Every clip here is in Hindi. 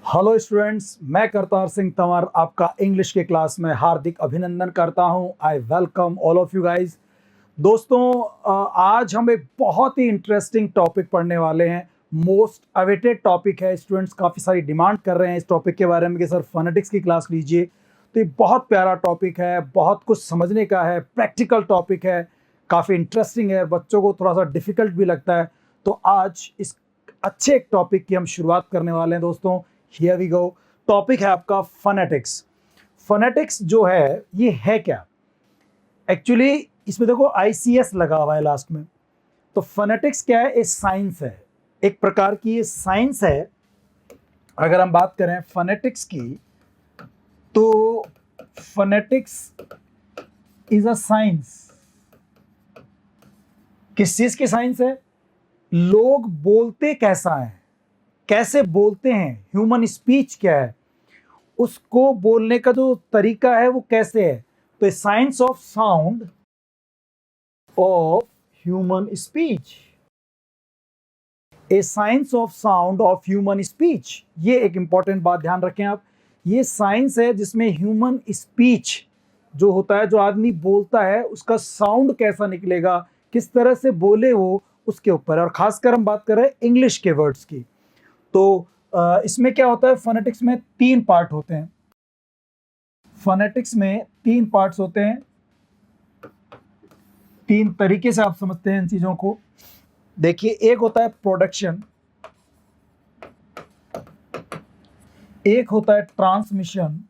हेलो स्टूडेंट्स, मैं करतार सिंह तंवर आपका इंग्लिश के क्लास में हार्दिक अभिनंदन करता हूं। I welcome all of you guys. दोस्तों, आज हम एक बहुत ही इंटरेस्टिंग टॉपिक पढ़ने वाले हैं। मोस्ट अवेटेड टॉपिक है। स्टूडेंट्स काफ़ी सारी डिमांड कर रहे हैं इस टॉपिक के बारे में कि सर फोनेटिक्स की क्लास लीजिए। तो ये बहुत प्यारा टॉपिक है, बहुत कुछ समझने का है, प्रैक्टिकल टॉपिक है, काफ़ी इंटरेस्टिंग है, बच्चों को थोड़ा सा डिफिकल्ट भी लगता है। तो आज इस अच्छे एक टॉपिक की हम शुरुआत करने वाले हैं दोस्तों। Here we go. टॉपिक है आपका फोनेटिक्स। फोनेटिक्स जो है ये है क्या? एक्चुअली इसमें देखो ICS लगा हुआ है लास्ट में। तो फोनेटिक्स क्या है? एक साइंस है, एक प्रकार की ये साइंस है। अगर हम बात करें फोनेटिक्स की, तो फोनेटिक्स इज अ साइंस। किस चीज की साइंस है? लोग बोलते कैसा है, कैसे बोलते हैं, ह्यूमन स्पीच क्या है, उसको बोलने का जो तरीका है वो कैसे है। तो science of sound of human speech, A science of sound of human speech. ये एक इंपॉर्टेंट बात ध्यान रखें आप। ये साइंस है जिसमें ह्यूमन स्पीच जो होता है, जो आदमी बोलता है, उसका साउंड कैसा निकलेगा, किस तरह से बोले वो, उसके ऊपर। और खासकर हम बात कर रहे हैं इंग्लिश के वर्ड्स की। तो इसमें क्या होता है, फोनेटिक्स में 3 पार्ट होते हैं। फोनेटिक्स में 3 पार्ट्स होते हैं। 3 तरीके से आप समझते हैं इन चीजों को। देखिए, एक होता है प्रोडक्शन, एक होता है ट्रांसमिशन,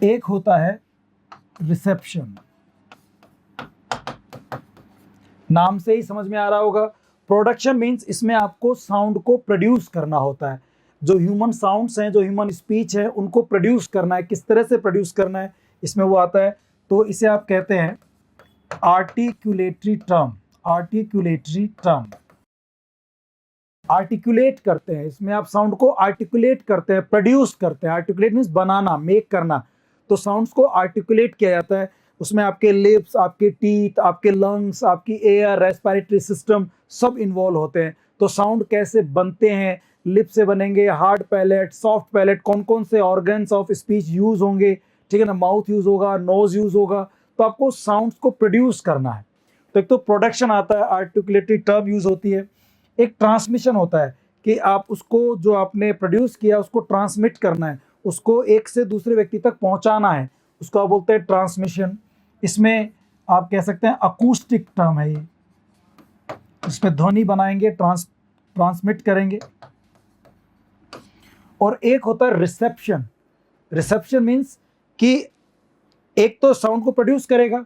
एक होता है रिसेप्शन। नाम से ही समझ में आ रहा होगा। प्रोडक्शन मीन्स इसमें आपको साउंड को प्रोड्यूस करना होता है। जो ह्यूमन साउंड्स हैं, जो ह्यूमन स्पीच है, उनको प्रोड्यूस करना है। किस तरह से प्रोड्यूस करना है, इसमें वो आता है। तो इसे आप कहते हैं articulatory term. Articulatory term, articulate करते हैं। इसमें आप साउंड को आर्टिकुलेट करते हैं, प्रोड्यूस करते हैं। आर्टिकुलेट मीन्स बनाना, मेक करना। तो साउंड्स को आर्टिकुलेट किया जाता है। उसमें आपके लिप्स, आपके टीथ, आपके लंग्स, आपकी एयर, रेस्पिरेटरी सिस्टम सब इन्वॉल्व होते हैं। तो साउंड कैसे बनते हैं? लिप से बनेंगे, हार्ड पैलेट, सॉफ्ट पैलेट, कौन कौन से ऑर्गन्स ऑफ स्पीच यूज होंगे, ठीक है ना। माउथ यूज होगा, नोज यूज होगा। तो आपको साउंड्स को प्रोड्यूस करना है। तो एक तो प्रोडक्शन आता है, आर्टिकुलेटरी टर्म यूज होती है। एक ट्रांसमिशन होता है कि आप उसको, जो आपने प्रोड्यूस किया, उसको ट्रांसमिट करना है, उसको एक से दूसरे व्यक्ति तक पहुंचाना है, उसको आप बोलते हैं ट्रांसमिशन। इसमें आप कह सकते हैं अकूस्टिक टर्म है ये। इसमें ध्वनि बनाएंगे, ट्रांसमिट करेंगे। और एक होता है रिसेप्शन। रिसेप्शन मीन्स कि एक तो साउंड को प्रोड्यूस करेगा,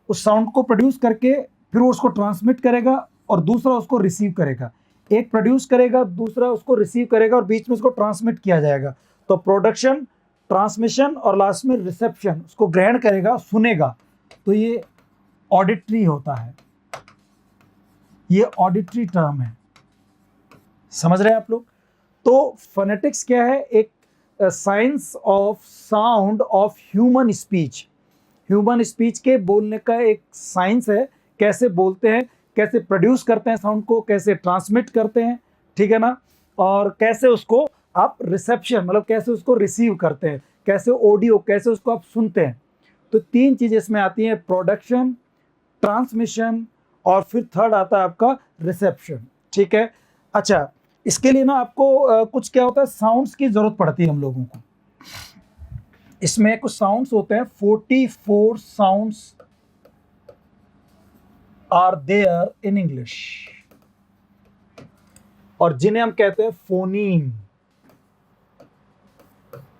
उस साउंड को प्रोड्यूस करके फिर वो उसको ट्रांसमिट करेगा, और दूसरा उसको रिसीव करेगा। एक प्रोड्यूस करेगा, दूसरा उसको रिसीव करेगा, और बीच में उसको ट्रांसमिट किया जाएगा। तो प्रोडक्शन, ट्रांसमिशन और लास्ट में रिसेप्शन, उसको ग्रहण करेगा, सुनेगा। तो ये ऑडिटरी होता है, ये ऑडिटरी टर्म है। समझ रहे हैं आप लोग? तो फोनेटिक्स क्या है? एक science of sound of human speech. Human speech के बोलने का एक साइंस है। कैसे बोलते हैं, कैसे प्रोड्यूस करते हैं साउंड को, कैसे ट्रांसमिट करते हैं, ठीक है ना। और कैसे उसको आप रिसेप्शन, मतलब कैसे उसको रिसीव करते हैं, कैसे ऑडियो, कैसे उसको आप सुनते हैं। तो 3 चीज़ें इसमें आती हैं, प्रोडक्शन, ट्रांसमिशन, और फिर थर्ड आता है आपका रिसेप्शन, ठीक है। अच्छा, इसके लिए ना आपको कुछ क्या होता है, साउंड्स की जरूरत पड़ती है हम लोगों को। इसमें कुछ साउंड्स होते हैं, 44 sounds are there in English, और जिन्हें हम कहते हैं फोनीम।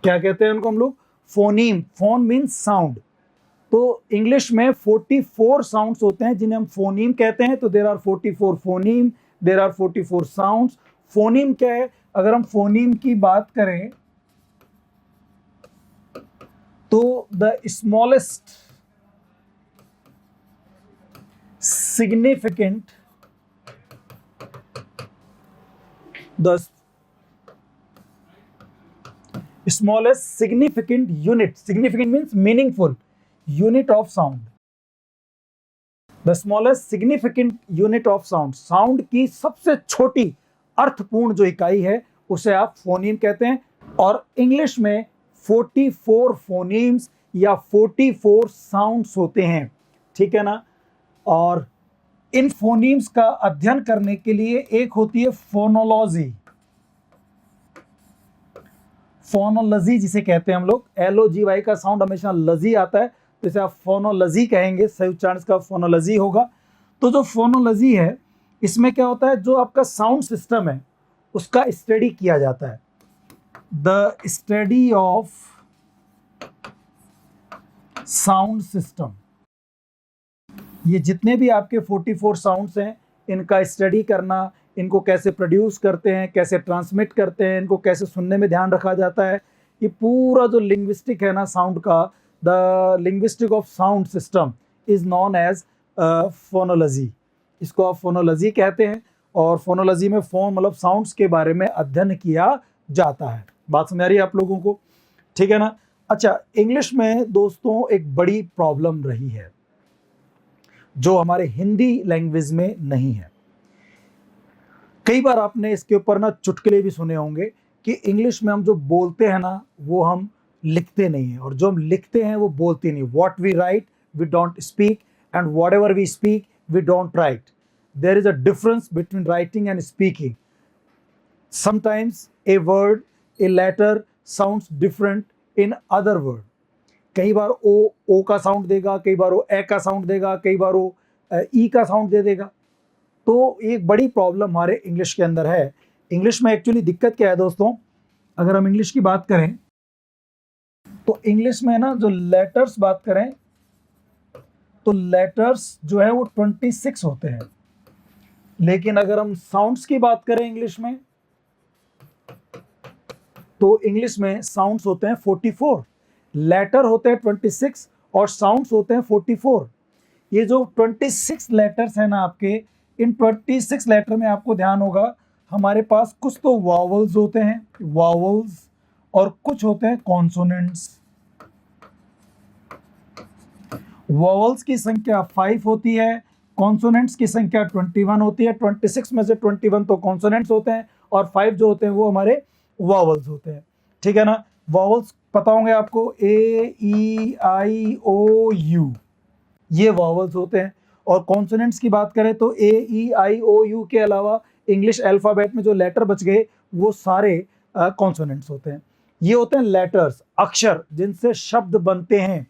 क्या कहते हैं उनको हम लोग? फोनीम। Phone means sound. तो इंग्लिश में 44 साउंड्स होते हैं जिन्हें हम फोनीम कहते हैं। तो there are 44 phoneme, there are 44 sounds. Phoneme क्या है? अगर हम फोनीम की बात करें तो the smallest significant, the smallest significant unit, significant means meaningful unit of sound, the smallest significant unit of sound, sound की सबसे छोटी अर्थपूर्ण जो इकाई है उसे आप फोनीम कहते हैं। और इंग्लिश में 44 फोनीम्स या 44 साउंड्स होते हैं, ठीक है ना। और इन फोनीम्स का अध्ययन करने के लिए एक होती है फोनोलॉजी, फोनोलॉजी जिसे कहते हैं हम लोग, LOGY का साउंड हमेशा लजी आता है, तो इसे आप फोनोलॉजी कहेंगे, सही उच्चारण का फोनोलॉजी होगा। तो जो फोनोलॉजी है, इसमें क्या होता है, जो आपका साउंड सिस्टम है उसका स्टडी किया जाता है। The study of sound system, ये जितने भी आपके 44 साउंड्स हैं इनका स्टडी करना, इनको कैसे प्रोड्यूस करते हैं, कैसे ट्रांसमिट करते हैं, इनको कैसे सुनने में ध्यान रखा जाता है, ये पूरा जो लिंग्विस्टिक है ना साउंड का, the linguistic of sound system is known as phonology. इसको आप फोनोलॉजी कहते हैं। और फोनोलॉजी में फोन मतलब साउंड्स के बारे में अध्ययन किया जाता है। बात समझ आ रही है आप लोगों को, ठीक है ना। अच्छा, इंग्लिश में दोस्तों एक बड़ी प्रॉब्लम रही है जो हमारे हिंदी लैंग्वेज में नहीं है। कई बार आपने इसके ऊपर ना चुटकुले भी सुने होंगे कि इंग्लिश में हम जो बोलते हैं ना वो हम लिखते नहीं हैं, और जो हम लिखते हैं वो बोलते नहीं। What we write we don't speak, and whatever we speak we don't write. There is a difference between writing and speaking. Sometimes a word, a letter sounds different in other word. कई बार ओ का साउंड देगा, कई बार वो ए का साउंड देगा, कई बार वो ई का साउंड दे देगा। तो एक बड़ी प्रॉब्लम हमारे इंग्लिश के अंदर है। इंग्लिश में एक्चुअली दिक्कत क्या है दोस्तों, अगर हम इंग्लिश की बात करें तो इंग्लिश में ना जो लेटर्स बात करें तो लेटर्स जो है वो 26 होते हैं, लेकिन अगर हम साउंड्स की बात करें इंग्लिश में तो इंग्लिश में साउंड्स होते हैं 44, लेटर होते हैं 26 और साउंड्स होते हैं 44। ये जो 26 लेटर्स हैं ना आपके, इन 26 लेटर में आपको ध्यान होगा हमारे पास कुछ तो वावल्स होते हैं, वावल्स, और कुछ होते हैं कॉन्सोनेंट्स। वावल्स की संख्या 5 होती है, कॉन्सोनेंट्स की संख्या 21 होती है। 26 में से 21 तो कॉन्सोनेंट्स होते हैं और 5 जो होते हैं वो हमारे वावल्स होते हैं, ठीक है ना। वावल्स पता होंगे आपको, A, E, I, O, U, ये वावल्स होते हैं। और कॉन्सोनेंट्स की बात करें तो A, E, I, O, U के अलावा इंग्लिश अल्फ़ाबेट में जो लेटर बच गए वो सारे कॉन्सोनेंट्स होते हैं। ये होते हैं लेटर्स, अक्षर जिनसे शब्द बनते हैं,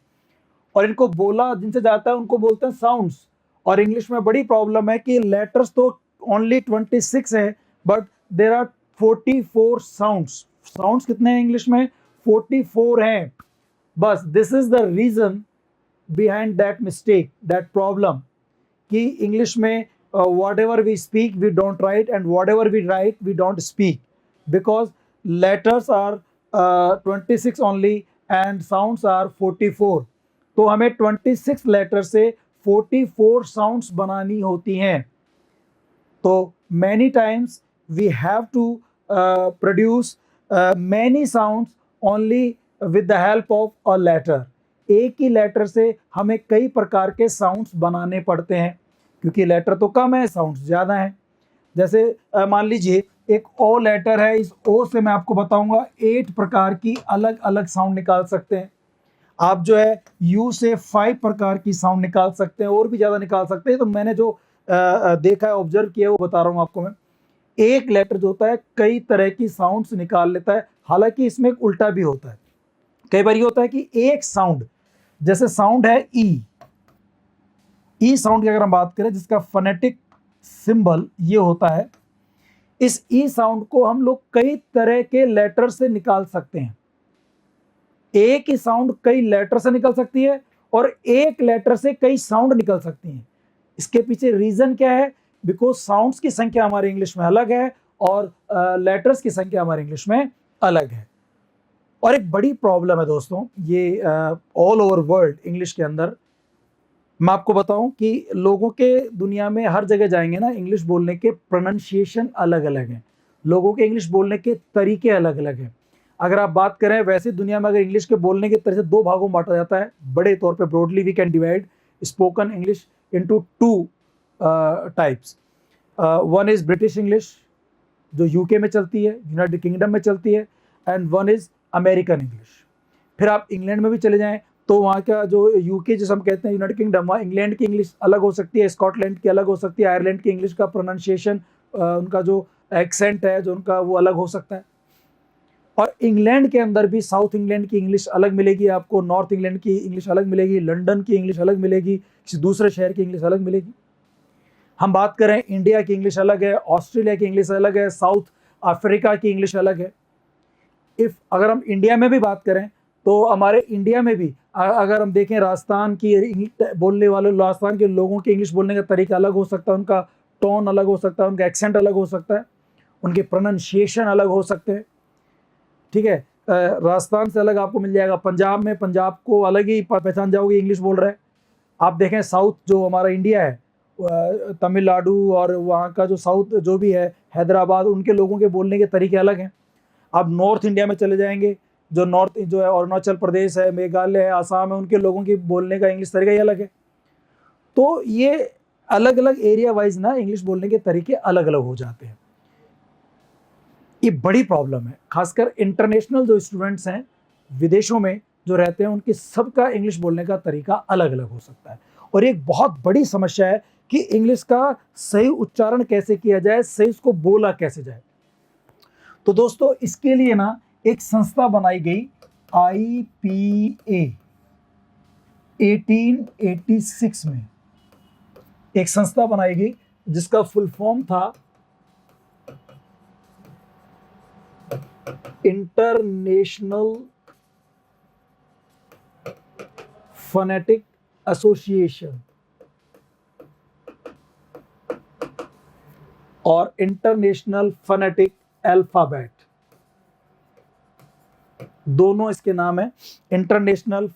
और इनको बोला जिनसे जाता है उनको बोलते हैं साउंड्स। और इंग्लिश में बड़ी प्रॉब्लम है कि लेटर्स तो ओनली 26 है, but there are 44 sounds. Sounds कितने हैं इंग्लिश में? 44 हैं। बस this is the reason behind that mistake, that problem, कि इंग्लिश में whatever we speak we don't write, and whatever we write we don't speak, because letters are 26 only and sounds are 44। तो हमें 26 लेटर से 44 साउंड्स बनानी होती हैं। तो many times we have to produce many sounds only with the help of a letter। एक ही लेटर से हमें कई प्रकार के साउंड्स बनाने पड़ते हैं, क्योंकि लेटर तो कम है, साउंड्स ज़्यादा हैं। जैसे मान लीजिए एक ओ लेटर है, इस ओ से मैं आपको बताऊंगा 8 प्रकार की अलग अलग साउंड निकाल सकते हैं। आप जो है यू से 5 प्रकार की साउंड निकाल सकते हैं, और भी ज़्यादा निकाल सकते हैं। तो मैंने जो देखा है, ऑब्जर्व किया है, वो बता रहा हूँ आपको मैं। एक लेटर जो होता है कई तरह की साउंड्स निकाल लेता है। हालांकि इसमें एक उल्टा भी होता है। कई बार ये होता है कि एक साउंड, जैसे साउंड है ई साउंड की अगर हम बात करें, जिसका फोनेटिक सिंबल ये होता है, इस ई साउंड को हम लोग कई तरह के लेटर से निकाल सकते हैं। एक ही साउंड कई लेटर से निकल सकती है और एक लेटर से कई साउंड निकल सकती हैं। इसके पीछे रीजन क्या है? बिकॉज साउंड्स की संख्या हमारे इंग्लिश में अलग है और लेटर्स की संख्या हमारे इंग्लिश में अलग है। और एक बड़ी प्रॉब्लम है दोस्तों, ये ऑल ओवर वर्ल्ड इंग्लिश के अंदर। मैं आपको बताऊं कि लोगों के दुनिया में हर जगह जाएंगे ना, इंग्लिश बोलने के प्रोनाउंसिएशन अलग अलग हैं, लोगों के इंग्लिश बोलने के तरीके अलग अलग हैं। अगर आप बात करें वैसे दुनिया में, अगर इंग्लिश के बोलने के तरह से 2 भागों में बांटा जाता है बड़े तौर पे, broadly we can divide spoken English into 2 types. One is British English, जो यूके में चलती है, यूनाइटेड किंगडम में चलती है, and one is American English. फिर आप इंग्लैंड में भी चले जाएं तो वहाँ का जो यूके जिसे हम कहते हैं यूनाइटेड किंगडम, वहाँ इंग्लैंड की इंग्लिश अलग हो सकती है, स्कॉटलैंड की अलग हो सकती है, आयरलैंड की इंग्लिश का प्रोनाउंसिएशन, उनका जो एक्सेंट है जो उनका वो अलग हो सकता है। और इंग्लैंड के अंदर भी साउथ इंग्लैंड की इंग्लिश अलग मिलेगी आपको, नॉर्थ इंग्लैंड की इंग्लिश अलग मिलेगी, लंदन की इंग्लिश अलग मिलेगी, किसी दूसरे शहर की इंग्लिश अलग मिलेगी। हम बात करें इंडिया की इंग्लिश अलग है, ऑस्ट्रेलिया की इंग्लिश अलग है, साउथ अफ्रीका की इंग्लिश अलग है। अगर हम इंडिया में भी बात करें तो हमारे इंडिया में भी अगर हम देखें राजस्थान की बोलने वाले, राजस्थान के लोगों की इंग्लिश बोलने का तरीका अलग हो सकता है, उनका टोन अलग हो सकता है, उनका एक्सेंट अलग हो सकता है, उनके प्रोनाउंसिएशन अलग हो सकते हैं। ठीक है, राजस्थान से अलग आपको मिल जाएगा, पंजाब में पंजाब को अलग ही पहचान जाओगे इंग्लिश बोल रहे हैं। आप देखें साउथ जो हमारा इंडिया है, तमिलनाडु और वहाँ का जो साउथ जो भी है, हैदराबाद, उनके लोगों के बोलने के तरीके अलग हैं। आप नॉर्थ इंडिया में चले जाएंगे, जो नॉर्थ जो है अरुणाचल प्रदेश है, मेघालय है, आसाम है, उनके लोगों की बोलने का इंग्लिश तरीका ही अलग है। तो ये अलग अलग एरिया वाइज ना इंग्लिश बोलने के तरीके अलग अलग हो जाते हैं। ये बड़ी प्रॉब्लम है, खासकर इंटरनेशनल जो स्टूडेंट्स हैं विदेशों में जो रहते हैं, उनके सबका इंग्लिश बोलने का तरीका अलग अलग हो सकता है। और एक बहुत बड़ी समस्या है कि इंग्लिश का सही उच्चारण कैसे किया जाए, सही उसको बोला कैसे जाए। तो दोस्तों इसके लिए ना एक संस्था बनाई गई, IPA 1886 में एक संस्था बनाई गई जिसका फुल फॉर्म था इंटरनेशनल फोनेटिक एसोसिएशन और इंटरनेशनल फोनेटिक अल्फाबेट, दोनों इसके नाम है। इंटरनेशनल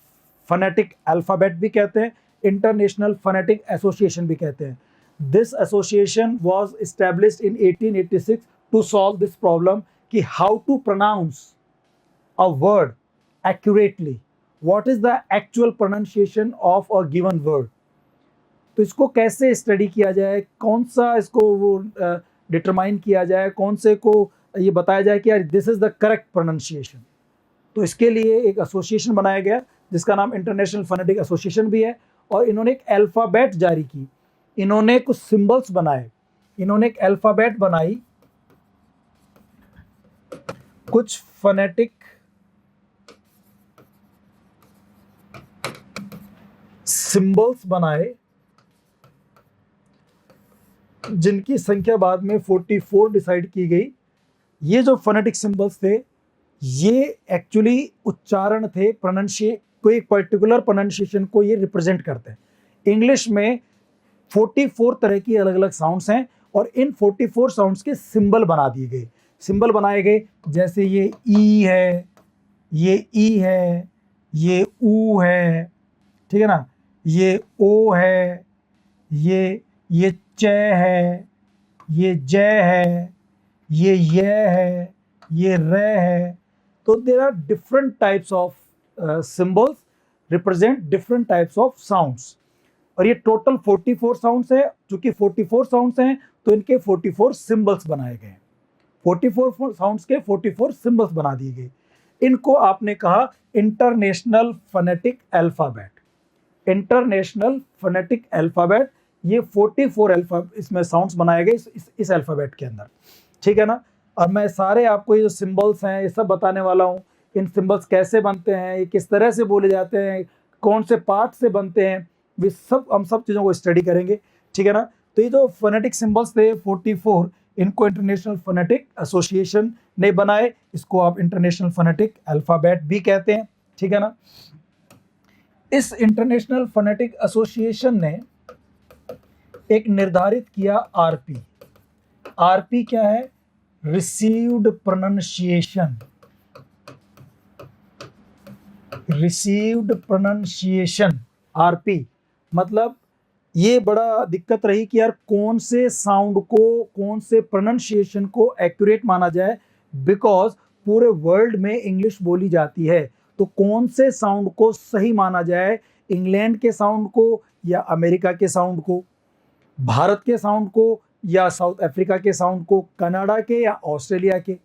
फोनेटिक अल्फाबेट भी कहते हैं, इंटरनेशनल फोनेटिक एसोसिएशन भी कहते हैं। This association was established in 1886 to solve this problem कि how to pronounce a word accurately, what is the actual pronunciation of a given word. तो इसको कैसे स्टडी किया जाए, कौन सा इसको वो डिटरमाइन किया जाए, कौन से को ये बताया जाए कि यार this is the correct pronunciation. तो इसके लिए एक एसोसिएशन बनाया गया जिसका नाम इंटरनेशनल फोनेटिक एसोसिएशन भी है, और इन्होंने एक अल्फाबेट जारी की, इन्होंने कुछ सिंबल्स बनाए, इन्होंने एक अल्फाबेट बनाई, कुछ फोनेटिक सिंबल्स बनाए जिनकी संख्या बाद में 44 डिसाइड की गई। ये जो फोनेटिक सिंबल्स थे ये एक्चुअली उच्चारण थे, कोई एक पर्टिकुलर प्रोनाउंसिएशन को ये रिप्रेजेंट करते हैं। इंग्लिश में 44 तरह की अलग अलग साउंड्स हैं और इन 44 साउंड्स के सिंबल बना दिए गए, सिंबल बनाए गए, जैसे ये ई है, ये ई है, ये ऊ है, ठीक है ना, ये ओ है, ये च है, ये ज है, ये है, ये र है। तो there are different types of symbols represent different types of sounds, और ये टोटल 44 साउंड्स है। चूंकि 44 साउंड्स हैं तो इनके 44 सिंबल्स बनाए गए, 44 साउंड्स के 44 सिंबल्स बना दिए गए। इनको आपने कहा international phonetic alphabet. International phonetic alphabet, ये 44 इसमें साउंड्स बनाए गए इस अल्फाबेट के अंदर, ठीक है ना। और मैं सारे आपको ये जो सिंबल्स हैं ये सब बताने वाला हूँ, इन सिंबल्स कैसे बनते हैं, ये किस तरह से बोले जाते हैं, कौन से पार्ट से बनते हैं, वे सब हम सब चीज़ों को स्टडी करेंगे, ठीक है ना। तो ये जो फोनेटिक सिंबल्स थे 44, इनको इंटरनेशनल फोनेटिक एसोसिएशन ने बनाए, इसको आप इंटरनेशनल फोनेटिक अल्फाबेट भी कहते हैं, ठीक है ना। इस इंटरनेशनल फोनेटिक एसोसिएशन ने एक निर्धारित किया आरपी। आरपी क्या है? Received pronunciation. Received pronunciation, RP मतलब ये बड़ा दिक्कत रही कि यार कौन से साउंड को, कौन से प्रोनाउंसिएशन को एक्यूरेट माना जाए, बिकॉज पूरे वर्ल्ड में इंग्लिश बोली जाती है, तो कौन से साउंड को सही माना जाए, इंग्लैंड के साउंड को या अमेरिका के साउंड को, भारत के साउंड को या साउथ अफ्रीका के साउंड को, कनाडा के या ऑस्ट्रेलिया के,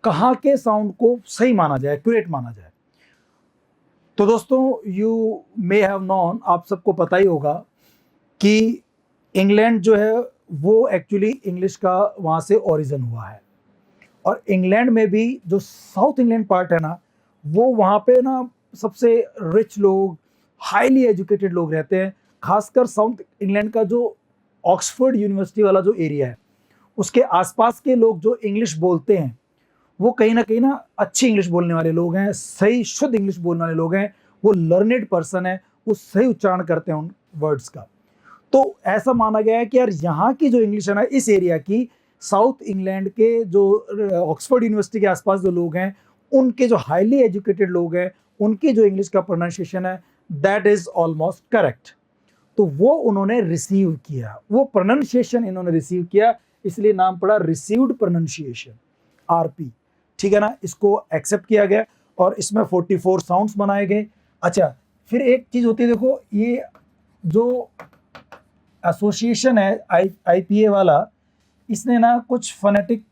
कहाँ के साउंड को सही माना जाए, एक्यूरेट माना जाए। तो दोस्तों यू मे हैव नोन, आप सबको पता ही होगा कि इंग्लैंड जो है वो एक्चुअली इंग्लिश का वहाँ से ओरिजिन हुआ है। और इंग्लैंड में भी जो साउथ इंग्लैंड पार्ट है ना, वो वहाँ पे ना सबसे रिच लोग, हाईली एजुकेटेड लोग रहते हैं। खासकर साउथ इंग्लैंड का जो ऑक्सफोर्ड यूनिवर्सिटी वाला जो एरिया है, उसके आसपास के लोग जो इंग्लिश बोलते हैं वो कहीं ना अच्छी इंग्लिश बोलने वाले लोग हैं, सही शुद्ध इंग्लिश बोलने वाले लोग हैं, वो लर्नेड पर्सन है, वो सही उच्चारण करते हैं उन वर्ड्स का। तो ऐसा माना गया है कि यार यहाँ की जो इंग्लिश है ना, इस एरिया की, साउथ इंग्लैंड के जो ऑक्सफोर्ड यूनिवर्सिटी के आसपास जो लोग हैं, उनके जो हाईली एजुकेटेड लोग हैं, उनकी जो इंग्लिश का प्रोनाउंसिएशन है दैट इज ऑलमोस्ट करेक्ट। तो वो उन्होंने रिसीव किया, वो प्रोनाउंसिएशन इन्होंने रिसीव किया, इसलिए नाम पड़ा रिसीव्ड प्रोनाउंसिएशन, आरपी। ठीक है ना, इसको एक्सेप्ट किया गया और इसमें 44 साउंड्स बनाए गए। अच्छा, फिर एक चीज होती है, देखो ये जो एसोसिएशन है आईपीए वाला, इसने ना कुछ फोनेटिक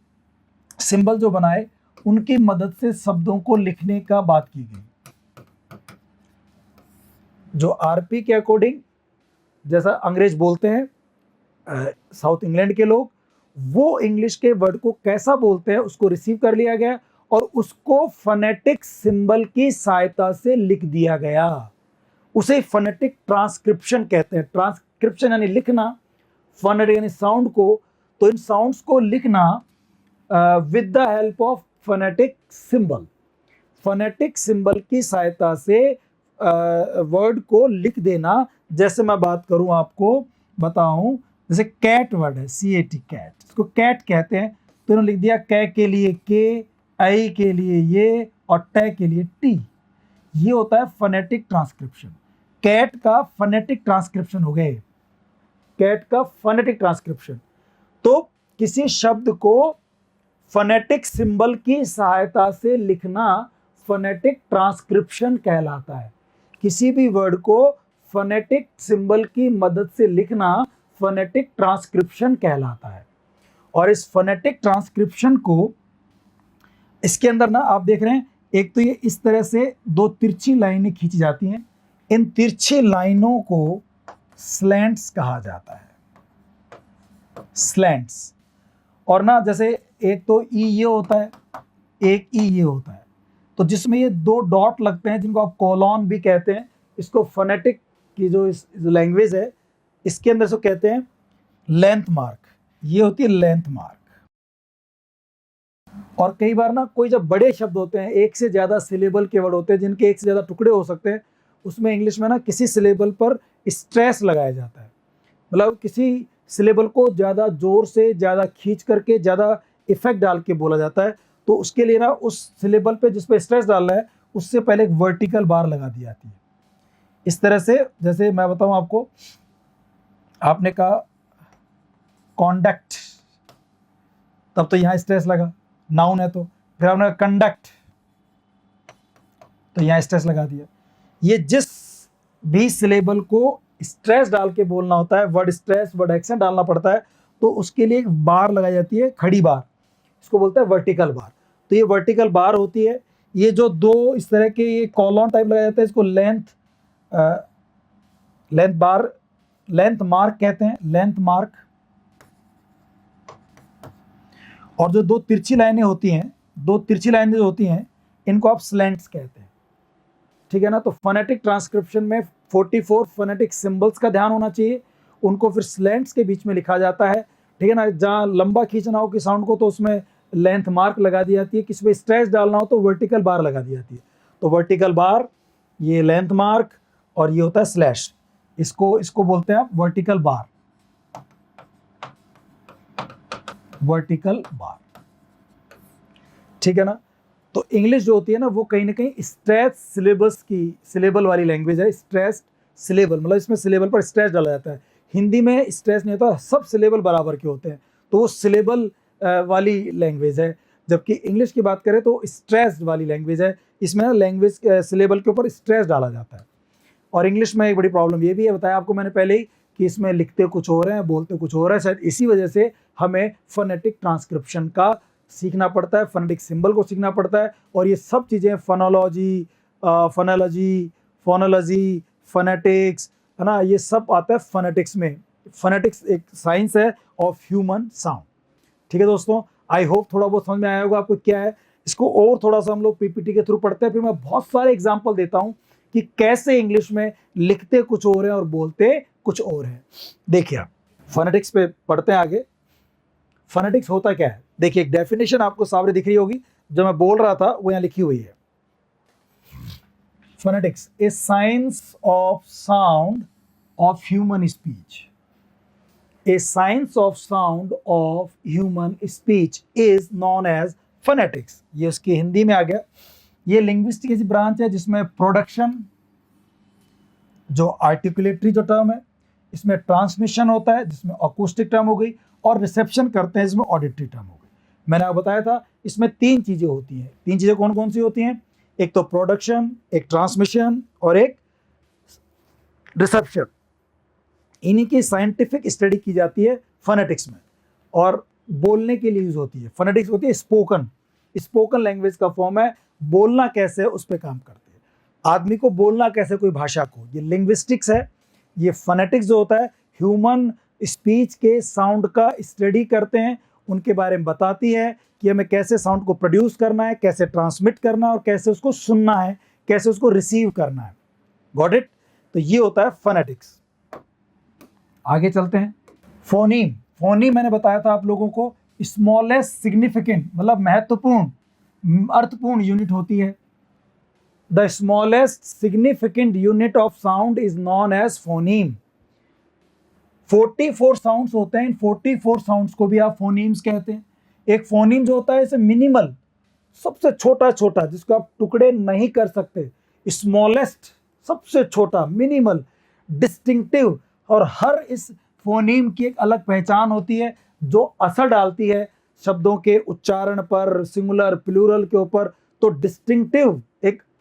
सिंबल जो बनाए, उनकी मदद से शब्दों को लिखने का बात की गई। जो आरपी के अकॉर्डिंग, जैसा अंग्रेज बोलते हैं साउथ इंग्लैंड के लोग, वो इंग्लिश के वर्ड को कैसा बोलते हैं उसको रिसीव कर लिया गया और उसको फोनेटिक सिंबल की सहायता से लिख दिया गया। उसे फोनेटिक ट्रांसक्रिप्शन कहते हैं। ट्रांसक्रिप्शन यानी लिखना, फोनेटिक यानी साउंड को, तो इन साउंड्स को लिखना with the help of phonetic symbol. Phonetic symbol की सहायता से वर्ड को लिख देना। जैसे मैं बात करूं, आपको बताऊं, जैसे कैट वर्ड है, CAT, कैट, इसको कैट कहते हैं। तो इन्होंने लिख दिया कै के लिए के, आई के लिए ये और टे के लिए टी। ये होता है फोनेटिक ट्रांसक्रिप्शन। कैट का फोनेटिक ट्रांसक्रिप्शन हो गए, कैट का फोनेटिक ट्रांसक्रिप्शन। तो किसी शब्द को फोनेटिक सिंबल की सहायता से लिखना फोनेटिक ट्रांसक्रिप्शन कहलाता है। किसी भी वर्ड को फोनेटिक सिंबल की मदद से लिखना फोनेटिक ट्रांसक्रिप्शन कहलाता है। और इस फोनेटिक ट्रांसक्रिप्शन को, इसके अंदर ना आप देख रहे हैं, एक तो ये इस तरह से दो तिरछी लाइनें खींची जाती हैं। इन तिरछी लाइनों को स्लैंट्स कहा जाता है, स्लैंट्स। और ना जैसे एक तो ई ये होता है, एक ई ये होता है, तो जिसमें ये दो डॉट लगते हैं जिनको आप कोलॉन भी कहते हैं, इसको फोनेटिक की जो लैंग्वेज है इसके अंदर से कहते हैं लेंथ मार्क। ये होती है लेंथ मार्क। और कई बार ना कोई जब बड़े शब्द होते हैं, एक से ज़्यादा सिलेबल के वर्ड होते हैं जिनके एक से ज़्यादा टुकड़े हो सकते हैं, उसमें इंग्लिश में ना किसी सिलेबल पर स्ट्रेस लगाया जाता है। मतलब किसी सिलेबल को ज़्यादा जोर से, ज़्यादा खींच करके, ज़्यादा इफेक्ट डाल के बोला जाता है। तो उसके लिए ना उस सिलेबल पे जिस पे स्ट्रेस डालना है उससे पहले एक वर्टिकल बार लगा दी जाती है। इस तरह से, जैसे मैं बताऊं आपको, आपने कहा कॉन्डक्ट, तब तो यहाँ स्ट्रेस लगा, नाउन है तो। फिर आपने कहा कंडक्ट, तो यहाँ स्ट्रेस लगा दिया। ये जिस भी सिलेबल को स्ट्रेस डाल के बोलना होता है, वर्ड स्ट्रेस, वर्ड एक्सेंट डालना पड़ता है, तो उसके लिए एक बार लगाई जाती है, खड़ी बार, इसको बोलते हैं वर्टिकल बार। तो ये वर्टिकल बार होती है। ये जो दो इस तरह के ये कॉलम टाइप लगाया जाता है, इसको लेंथ बार, लेंथ मार्क कहते हैं, लेंथ मार्क। और जो दो तिरछी लाइनें होती हैं, दो तिरछी लाइनें जो होती हैं, इनको आप स्लैंट्स कहते हैं। ठीक है ना। तो फोनेटिक ट्रांसक्रिप्शन में 44 फोनेटिक सिंबल्स का ध्यान होना चाहिए, उनको फिर स्लैंट्स के बीच में लिखा जाता है। ठीक है ना। जहाँ लंबा खींचना हो कि साउंड को, तो उसमें लेंथ मार्क लगा दी जाती है। किसी पे स्ट्रेस डालना हो तो वर्टिकल बार लगा दी जाती है। तो वर्टिकल बार, ये लेंथ मार्क, और ये होता है स्लैश। इसको बोलते हैं आप वर्टिकल बार, वर्टिकल बार। ठीक है ना। तो इंग्लिश जो होती है ना, वो कहीं ना कहीं स्ट्रेस सिलेबस की, सिलेबल वाली लैंग्वेज है। स्ट्रेस सिलेबल मतलब इसमें सिलेबल पर स्ट्रेस डाला जाता है। हिंदी में स्ट्रेस नहीं होता, सब सिलेबल बराबर के होते हैं, तो वो सिलेबल वाली लैंग्वेज है। जबकि इंग्लिश की बात करें तो स्ट्रेस वाली लैंग्वेज है। इसमें ना लैंग्वेज सिलेबल के ऊपर स्ट्रेस डाला जाता है। और इंग्लिश में एक बड़ी प्रॉब्लम ये भी है, बताया आपको मैंने पहले ही, कि इसमें लिखते कुछ और है, बोलते कुछ और है। शायद इसी वजह से हमें फोनेटिक ट्रांसक्रिप्शन का सीखना पड़ता है, फोनेटिक सिंबल को सीखना पड़ता है। और ये सब चीज़ें फोनोलॉजी, फोनोलॉजी, फोनेटिक्स, है ना, ये सब आता है फोनेटिक्स में। फोनेटिक्स एक साइंस है ऑफ ह्यूमन साउंड। ठीक है दोस्तों, आई होप थोड़ा बहुत समझ में आया होगा आपको क्या है। इसको और थोड़ा सा हम लोग पीपीटी के थ्रू पढ़ते हैं, फिर मैं बहुत सारे एग्जाम्पल देता हूं कि कैसे इंग्लिश में लिखते कुछ और है और बोलते कुछ और है। देखिए आप फोनेटिक्स पे पढ़ते हैं आगे। फोनेटिक्स होता क्या है, देखिए एक डेफिनेशन आपको सामने दिख रही होगी, जो मैं बोल रहा था वो यहाँ लिखी हुई है। Phonetics is science of sound of human speech. A science of sound of human speech is known as phonetics। ये उसकी हिंदी में आ गया। ये लिंग्विस्टिक ऐसी ब्रांच है जिसमें प्रोडक्शन, जो आर्टिकुलेटरी जो टर्म है, इसमें ट्रांसमिशन होता है जिसमें अकूस्टिक टर्म हो गई, और रिसेप्शन करते हैं जिसमें ऑडिटरी टर्म हो गई। मैंने आपको बताया था इसमें तीन चीजें होती हैं। तीन चीजें कौन कौन सी होती हैं? एक तो प्रोडक्शन, एक ट्रांसमिशन और एक रिसेप्शन। इन्हीं की साइंटिफिक स्टडी की जाती है फोनेटिक्स में, और बोलने के लिए यूज होती है। फोनेटिक्स होती है स्पोकन लैंग्वेज का फॉर्म है। बोलना कैसे है उस पर काम करते हैं, आदमी को बोलना कैसे कोई भाषा को, ये लिंग्विस्टिक्स है। ये फोनेटिक्स जो होता है ह्यूमन स्पीच के साउंड का स्टडी करते हैं, उनके बारे में बताती है कि हमें कैसे साउंड को प्रोड्यूस करना है, कैसे ट्रांसमिट करना है, और कैसे उसको सुनना है, कैसे उसको रिसीव करना है। Got it? तो ये होता है फोनेटिक्स। आगे चलते हैं। फोनीम मैंने बताया था आप लोगों को, स्मॉलेस्ट सिग्निफिकेंट मतलब महत्वपूर्ण अर्थपूर्ण यूनिट होती है। The smallest significant unit of sound is known as phoneme. 44 sounds होते हैं, इन 44 साउंड्स को भी आप फोनीम्स कहते हैं। एक फोनीम जो होता है इसे मिनिमल, सबसे छोटा छोटा, जिसको आप टुकड़े नहीं कर सकते, स्मॉलेस्ट सबसे छोटा, मिनिमल, डिस्टिंक्टिव, और हर इस फोनीम की एक अलग पहचान होती है जो असर डालती है शब्दों के उच्चारण पर, सिंगुलर प्लूरल के ऊपर। तो डिस्टिंक्टिव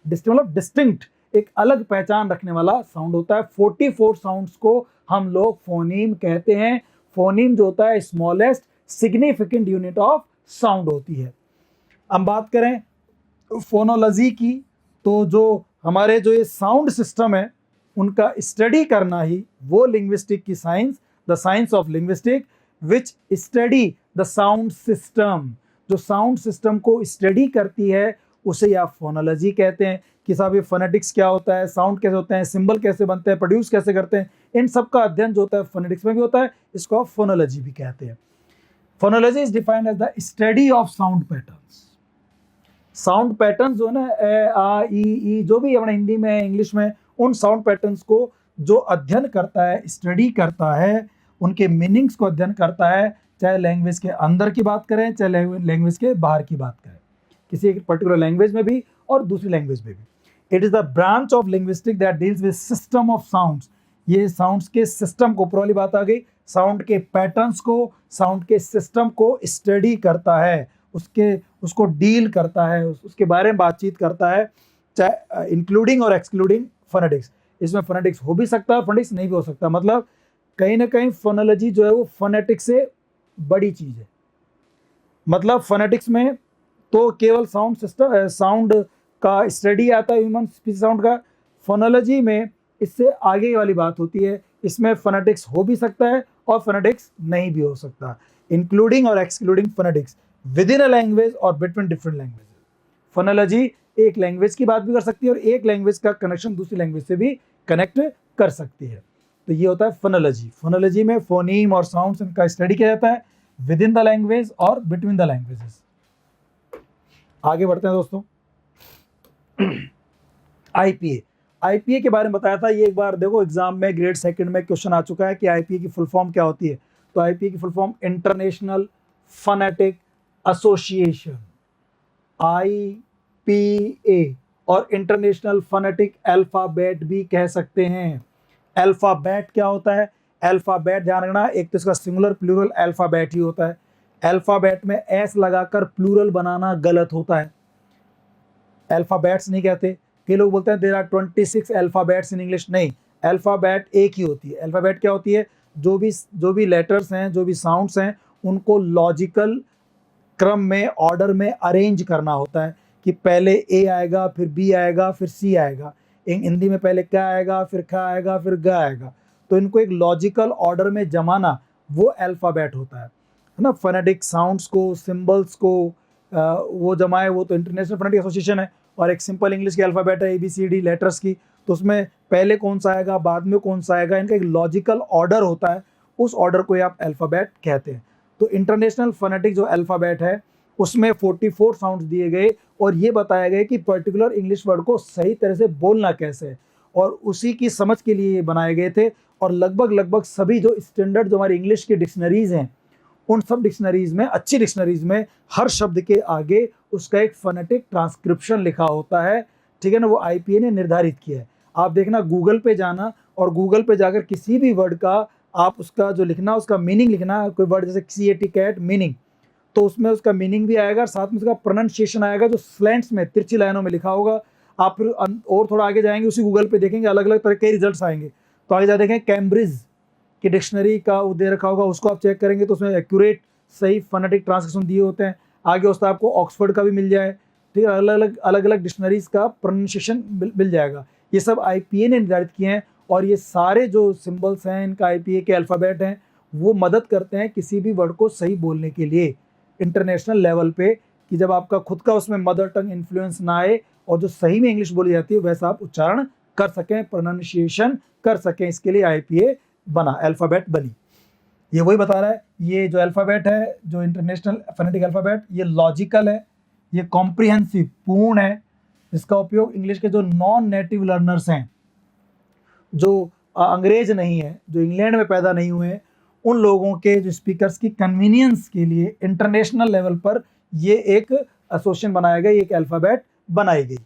मतलब डिस्टिंक्ट, एक अलग पहचान रखने वाला साउंड होता है। 44 साउंड्स को हम लोग फोनीम कहते हैं। फोनीम जो होता है smallest significant unit of sound होती है। हम बात करें फोनोलॉजी की, तो जो हमारे जो ये साउंड सिस्टम है उनका स्टडी करना ही वो लिंग्विस्टिक की science, the science of linguistic which study the sound system. जो साउंड सिस्टम को स्टडी करती है उसे आप फोनोलॉजी कहते हैं। कि साहब ये फोनेटिक्स क्या होता है, साउंड कैसे होते हैं, सिंबल कैसे बनते हैं, प्रोड्यूस कैसे करते हैं, इन सब का अध्ययन जो होता है फोनेटिक्स में भी होता है। इसको आप फोनोलॉजी भी कहते हैं। Phonology is defined as the study of sound patterns. Sound patterns जो है ना, ए आ ई जो भी अपने हिंदी में इंग्लिश में, उन साउंड पैटर्न्स को जो अध्ययन करता है, स्टडी करता है, उनके मीनिंग्स को अध्ययन करता है, चाहे लैंग्वेज के अंदर की बात करें चाहे लैंग्वेज के बाहर की बात करें, किसी एक पर्टिकुलर लैंग्वेज में भी और दूसरी लैंग्वेज में भी। It is the branch of linguistic that deals with system of sounds. ये साउंड्स के सिस्टम को, ऊपर वाली बात आ गई, साउंड के पैटर्न्स को, साउंड के सिस्टम को स्टडी करता है, उसको डील करता है, उसके बारे में बातचीत करता है, चाहे इंक्लूडिंग और एक्सक्लूडिंग फोनेटिक्स। इसमें फोनेटिक्स हो भी सकता है, फोनेटिक्स नहीं भी हो सकता। मतलब कहीं ना कहीं फोनोलॉजी जो है वो फोनेटिक्स से बड़ी चीज़ है। मतलब फोनेटिक्स में तो केवल साउंड सिस्टम, साउंड का स्टडी आता है, ह्यूमन स्पीच साउंड का। फोनोलॉजी में इससे आगे वाली बात होती है, इसमें फोनेटिक्स हो भी सकता है और फोनेटिक्स नहीं भी हो सकता। इंक्लूडिंग और excluding phonetics with in a language और बिटवीन डिफरेंट लैंग्वेज। फोनोलॉजी एक लैंग्वेज की बात भी कर सकती है और एक लैंग्वेज का कनेक्शन दूसरी लैंग्वेज से भी कनेक्ट कर सकती है। तो ये होता है फोनोलॉजी। फोनोलॉजी में फोनीम और साउंड्स इनका स्टडी किया जाता है विद इन द लैंग्वेज और बिटवीन द लैंग्वेजेस। आगे बढ़ते हैं दोस्तों। आईपीए के बारे में बताया था। ये एक बार देखो एग्जाम में ग्रेड सेकंड में क्वेश्चन आ चुका है कि आईपीए की फुल फॉर्म क्या होती है। तो आईपीए की full form international phonetic association, IPA, और इंटरनेशनल फोनेटिक अल्फाबेट भी कह सकते हैं। अल्फाबेट क्या होता है? अल्फाबेट ध्यान रखना, एक तो इसका सिंगुलर प्लूरल अल्फाबेट ही होता है। अल्फाबेट में एस लगाकर प्लूरल बनाना गलत होता है, अल्फाबेट्स नहीं कहते। कई लोग बोलते हैं there are 26 alphabets in English. नहीं, अल्फ़ाबेट एक ही होती है। अल्फ़ाबेट क्या होती है? जो भी लेटर्स हैं, जो भी साउंड्स हैं, उनको लॉजिकल क्रम में, ऑर्डर में अरेंज करना होता है कि पहले ए आएगा, फिर बी आएगा, फिर सी आएगा। हिंदी में पहले क्या आएगा, फिर ख आएगा, फिर ग आएगा। तो इनको एक लॉजिकल ऑर्डर में जमाना, वो अल्फ़ाबेट होता है ना। फोनेटिक साउंड्स को, सिंबल्स को वो जमाए, वो तो इंटरनेशनल फोनेटिक एसोसिएशन है। और एक सिंपल इंग्लिश की अल्फ़ाबेट है ABCD लेटर्स की, तो उसमें पहले कौन सा आएगा, बाद में कौन सा आएगा, इनका एक लॉजिकल ऑर्डर होता है। उस ऑर्डर को आप अल्फ़ाबेट कहते हैं। तो इंटरनेशनल फोनेटिक जो अल्फ़ाबेट है, उसमें 44 साउंड्स दिए गए और ये बताया गया कि पर्टिकुलर इंग्लिश वर्ड को सही तरह से बोलना कैसे है, और उसी की समझ के लिए ये बनाए गए थे। और लगभग सभी जो स्टैंडर्ड जो हमारी इंग्लिश की डिक्शनरीज हैं, उन सब डिक्शनरीज में, अच्छी डिक्शनरीज में, हर शब्द के आगे उसका एक फोनेटिक ट्रांसक्रिप्शन लिखा होता है। ठीक है ना, वो IPA ने निर्धारित किया है। आप देखना, गूगल पे जाना और गूगल पे जाकर किसी भी वर्ड का आप उसका जो लिखना, उसका मीनिंग लिखना। कोई वर्ड जैसे CAT कैट मीनिंग, तो उसमें उसका मीनिंग भी आएगा, साथ में उसका प्रोनाउंसिएशन आएगा, जो स्लैंट्स में, तिरछी लाइनों में लिखा होगा। आप फिर और थोड़ा आगे जाएंगे, उसी गूगल पे देखेंगे अलग अलग तरह के रिजल्ट्स आएंगे। तो आगे जा देखें, कैम्ब्रिज की डिक्शनरी का वो दे रखा होगा, उसको आप चेक करेंगे तो उसमें एक्यूरेट सही फोनेटिक ट्रांसलेशन दिए होते हैं। आगे उसका आपको ऑक्सफोर्ड का भी मिल जाए, ठीक है, अलग अलग डिक्शनरीज का प्रोनाउंसिएशन मिल जाएगा। ये सब IPA ने निर्धारित किए हैं, और ये सारे जो सिंबल्स हैं, इनका IPA के अल्फ़ाबेट हैं, वो मदद करते हैं किसी भी वर्ड को सही बोलने के लिए इंटरनेशनल लेवल पे, कि जब आपका खुद का उसमें मदर टंग इन्फ्लुएंस ना आए और जो सही में इंग्लिश बोली जाती है वैसा आप उच्चारण कर सकें, प्रोनाउंसिएशन कर सकें। इसके लिए IPA बना, अल्फ़ाबेट बनी। ये वही बता रहा है, ये जो अल्फ़ाबेट है, जो इंटरनेशनल फोनेटिक अल्फ़ाबेट, ये लॉजिकल है, ये कॉम्प्रिहेंसिव, पूर्ण है। इसका उपयोग इंग्लिश के जो नॉन नेटिव लर्नर्स हैं, जो अंग्रेज नहीं है, जो इंग्लैंड में पैदा नहीं हुए हैं, उन लोगों के जो स्पीकर्स की कन्वीनियंस के लिए इंटरनेशनल लेवल पर ये एक एसोसिएशन बनाया गया, एक अल्फ़ाबेट बनाई गई।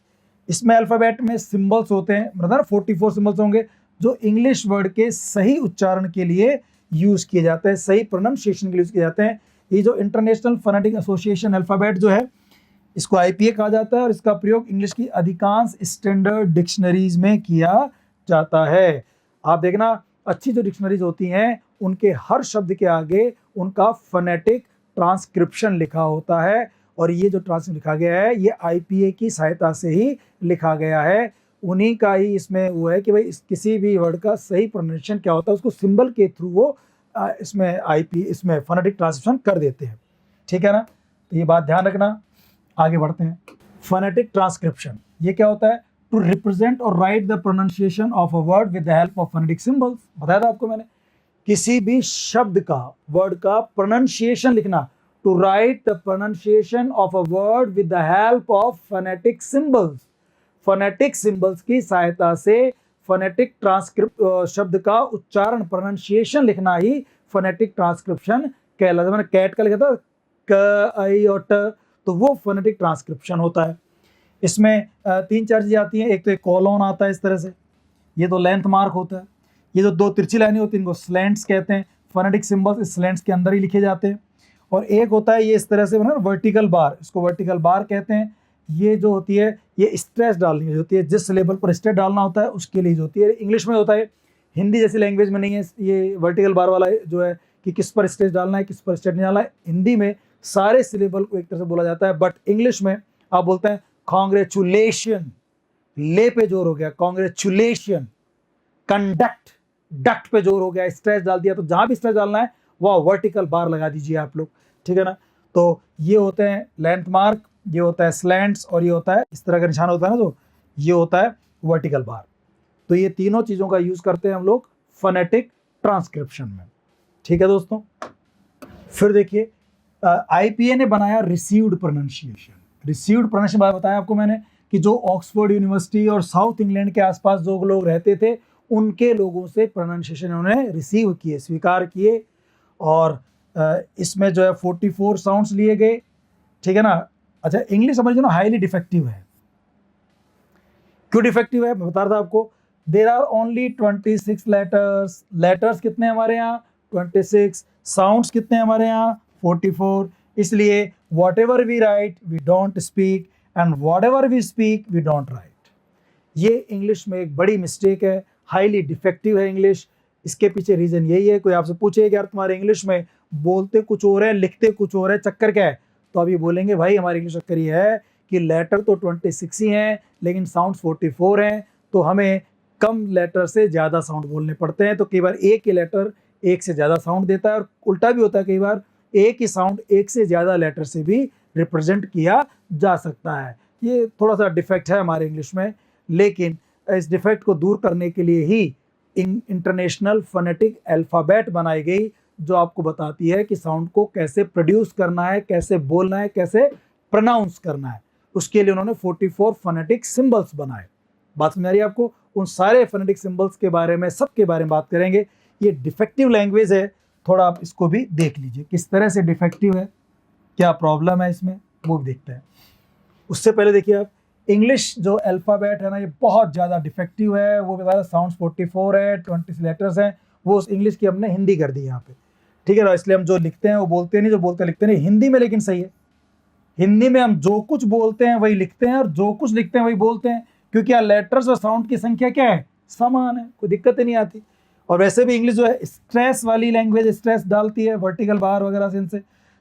इसमें अल्फ़ाबेट में सिंबल्स होते हैं, मतलब 44 सिंबल्स होंगे, जो इंग्लिश वर्ड के सही उच्चारण के लिए यूज़ किए जाते हैं, सही प्रोनाउंसिएशन के लिए यूज़ किए जाते हैं। ये जो इंटरनेशनल फोनेटिक एसोसिएशन अल्फ़ाबेट जो है, इसको IPA कहा जाता है, और इसका प्रयोग इंग्लिश की अधिकांश स्टैंडर्ड डिक्शनरीज में किया जाता है। आप देखना, अच्छी जो डिक्शनरीज होती हैं, उनके हर शब्द के आगे उनका फोनेटिक ट्रांसक्रिप्शन लिखा होता है, और ये जो ट्रांसक्रिप्शन लिखा गया है, ये IPA की सहायता से ही लिखा गया है। उन्हीं का ही इसमें वो है कि भाई किसी भी वर्ड का सही प्रोनाउंसिएशन क्या होता है, उसको सिंबल के थ्रू वो इसमें फोनेटिक ट्रांसक्रिप्शन कर देते हैं। ठीक है ना, तो ये बात ध्यान रखना। आगे बढ़ते हैं। फोनेटिक ट्रांसक्रिप्शन, ये क्या होता है? टू रिप्रेजेंट और right the pronunciation of a word with the help of phonetic symbols. बताया था आपको मैंने, किसी भी शब्द का, वर्ड का प्रोनाउंसिएशन लिखना, to write the pronunciation of a word with the help of phonetic symbols. Phonetic symbols की सहायता से फोनेटिक ट्रांसक्रिप्ट, शब्द का उच्चारण, प्रोनाउंसिएशन लिखना ही फोनेटिक ट्रांसक्रिप्शन कहलाता है। मैंने कैट का लिखा था, क, आई और ट, तो वो फोनेटिक ट्रांसक्रिप्शन होता है। इसमें 3-4 चीज़ें आती हैं। एक तो एक कॉलोन आता है इस तरह से, ये तो लेंथ मार्क होता है। ये जो 2 तिरछी लाइनें होती हैं, इनको स्लैंट्स कहते हैं। फोनेटिक सिंबल्स इस स्लैंट्स के अंदर ही लिखे जाते हैं। और एक होता है ये इस तरह से बना वर्टिकल बार, इसको वर्टिकल बार कहते हैं। ये जो होती है, ये स्ट्रेस डालनी होती है, जिस लेवल पर स्ट्रेस डालना होता है उसके लिए जो होती है। इंग्लिश में होता है, हिंदी जैसी लैंग्वेज में नहीं है ये वर्टिकल बार वाला जो है कि किस पर स्ट्रेस डालना है, किस पर स्ट्रेस नहीं डालना है। हिंदी में सारे सिलेबल को एक तरह से बोला जाता है, बट इंग्लिश में आप बोलते हैं कॉन्ग्रेचुलेशन, ले पे जोर हो गया, कॉन्ग्रेचुलेशन। कंडक्ट, डक्ट पे जोर हो गया, स्ट्रेस डाल दिया, तो जहां भी स्ट्रेस डालना है वह वर्टिकल बार लगा दीजिए आप लोग। ठीक है ना, तो ये होते हैं लेंथ मार्क, ये होता है स्लैंट्स, और ये होता है इस तरह का निशान होता है ना, तो ये होता है वर्टिकल बार। तो ये तीनों चीजों का यूज करते हैं हम लोग फोनेटिक ट्रांसक्रिप्शन में। ठीक है दोस्तों, फिर देखिए, IPA ने बनाया रिसीव्ड प्रोनाउंसिएशन। रिसीव्ड प्रोनाउंसिएशन बताया आपको मैंने कि जो ऑक्सफोर्ड यूनिवर्सिटी और साउथ इंग्लैंड के आसपास जो लोग रहते थे, उनके लोगों से प्रोनाउंसिएशन उन्होंने रिसीव किए, स्वीकार किए। और इसमें जो है 44 साउंड्स लिए गए। ठीक है ना। अच्छा, इंग्लिश समझो ना, हाईली डिफेक्टिव है। क्यों डिफेक्टिव है, मैं बता रहा था आपको। There are only 26 letters. Letters कितने हमारे यहाँ? 26। साउंड्स कितने हमारे यहाँ? 44। इसलिए whatever we write we don't speak, and whatever we speak we don't write. ये इंग्लिश में एक बड़ी मिस्टेक है, हाईली डिफेक्टिव है इंग्लिश। इसके पीछे रीजन यही है। कोई आपसे पूछे कि यार तुम्हारे इंग्लिश में बोलते कुछ और है, लिखते कुछ और है, चक्कर क्या है, तो अभी बोलेंगे भाई हमारी इंग्लिश चक्कर ये है कि लेटर तो 26 ही हैं लेकिन साउंड 44 हैं, तो हमें कम लेटर से ज़्यादा साउंड बोलने पड़ते हैं। तो कई बार एक ही लेटर एक से ज़्यादा साउंड देता है, और उल्टा भी होता है, कई बार एक ही साउंड एक से ज़्यादा लेटर से भी रिप्रेजेंट किया जा सकता है। ये थोड़ा सा डिफेक्ट है हमारे इंग्लिश में, लेकिन इस डिफेक्ट को दूर करने के लिए ही इंटरनेशनल फोनेटिक अल्फ़ाबेट बनाई गई, जो आपको बताती है कि साउंड को कैसे प्रोड्यूस करना है, कैसे बोलना है, कैसे प्रोनाउंस करना है। उसके लिए उन्होंने 44 फोनेटिक सिंबल्स बनाए। बात समझ आ रही है आपको? उन सारे फोनेटिक सिंबल्स के बारे में, सबके बारे में बात करेंगे। ये डिफेक्टिव लैंग्वेज है, थोड़ा आप इसको भी देख लीजिए किस तरह से डिफेक्टिव है, क्या प्रॉब्लम है इसमें, वो भी देखते हैं। उससे पहले देखिए आप, इंग्लिश जो अल्फ़ाबेट है ना, ये बहुत ज़्यादा डिफेक्टिव है। वो बताया साउंड 44 है, 20 लेटर्स हैं, वो उस इंग्लिश की हमने हिंदी कर दी यहाँ पे, ठीक है ना। इसलिए हम जो लिखते हैं वो बोलते नहीं, जो बोलते लिखते नहीं। हिंदी में लेकिन सही है, हिंदी में हम जो कुछ बोलते हैं वही लिखते हैं, और जो कुछ लिखते हैं वही बोलते हैं, क्योंकि यहाँ लेटर्स और साउंड की संख्या क्या है, समान है, कोई दिक्कत ही नहीं आती। और वैसे भी इंग्लिश जो है स्ट्रेस वाली लैंग्वेज, स्ट्रेस डालती है वर्टिकल बार वगैरह से इनसे,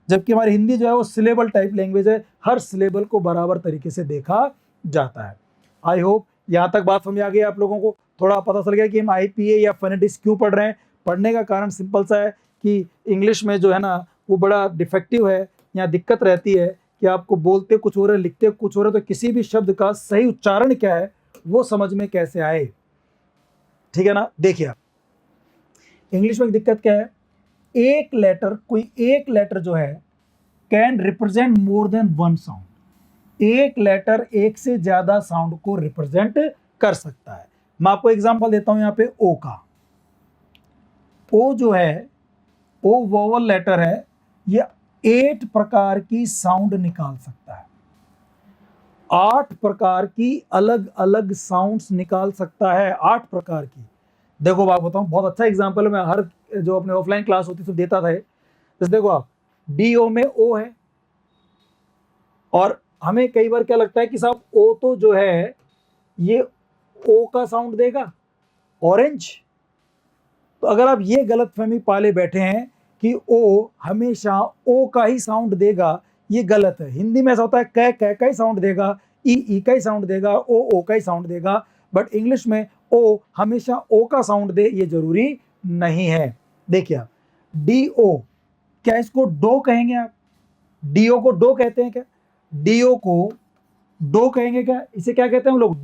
जबकि हमारी हिंदी जो है वो सिलेबल टाइप लैंग्वेज है, हर सिलेबल को बराबर तरीके से देखा जाता है। आई होप यहाँ तक बात समझ आ गई आप लोगों को, थोड़ा पता चल गया कि हम IPA या फोनेटिक्स क्यों पढ़ रहे हैं। पढ़ने का कारण सिंपल सा है कि इंग्लिश में जो है ना वो बड़ा डिफेक्टिव है। यहाँ दिक्कत रहती है कि आपको बोलते कुछ हो रहे, लिखते कुछ हो रहे, तो किसी भी शब्द का सही उच्चारण क्या है वो समझ में कैसे आए, ठीक है ना। देखिए आप, इंग्लिश में दिक्कत क्या है, एक लेटर, कोई एक लेटर जो है can represent more than one sound. एक लेटर एक से ज्यादा साउंड को रिप्रेजेंट कर सकता है। मैं आपको एग्जांपल देता हूं यहाँ पे ओ का। ओ जो है, ओ वोवल लेटर है, ये 8 प्रकार की साउंड निकाल सकता है। 8 प्रकार की अलग अलग साउंड्स निकाल सकता है, 8 प्रकार की। देखो बात बताऊं, बहुत अच्छा एग्जांपल है, मैं हर जो अपने ऑफलाइन क्लास होती सब देता था। जैसे देखो आप, DO में ओ है, और हमें कई बार क्या लगता है कि साहब ओ तो जो है ये ओ का साउंड देगा, ऑरेंज। तो अगर आप ये गलत फहमी पाले बैठे हैं कि ओ हमेशा ओ का ही साउंड देगा, ये गलत है। हिंदी में ऐसा होता है कै का ही साउंड देगा, ई का ही साउंड देगा, ओ का ही साउंड देगा, बट इंग्लिश में ओ हमेशा ओ का साउंड दे ये जरूरी नहीं है। देखिए आप, DO, क्या इसको डो कहेंगे आप? DO को डो कहते हैं क्या? DO को डो कहेंगे क्या? इसे क्या कहते हैं हम लोग?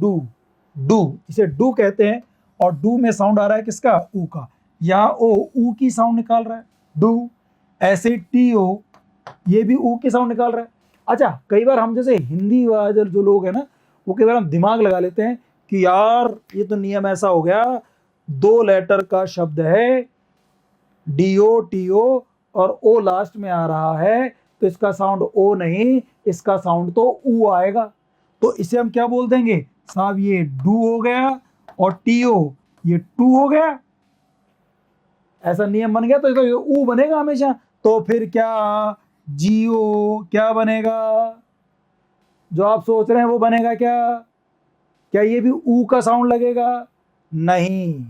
डू, इसे डू कहते हैं। और डू में साउंड आ रहा है किसका? ऊ का। यहाँ ओ ऊ की साउंड निकाल रहा है, डू। ऐसे TO ये भी ऊ की साउंड निकाल रहा है। अच्छा, कई बार हम जैसे हिंदी वाले जो लोग हैं ना, वो कई बार हम दिमाग लगा लेते हैं कि यार ये तो नियम ऐसा हो गया, 2 लेटर का शब्द है, DO TO और ओ लास्ट में आ रहा है, तो इसका साउंड ओ नहीं, इसका साउंड तो ऊ आएगा। तो इसे हम क्या बोल देंगे साहब, ये डू हो गया, और TO ये टू हो गया। ऐसा नियम बन गया, तो इसका ऊ बनेगा हमेशा। तो फिर क्या, GO क्या बनेगा? जो आप सोच रहे हैं वो बनेगा क्या? क्या ये भी ऊ का साउंड लगेगा? नहीं।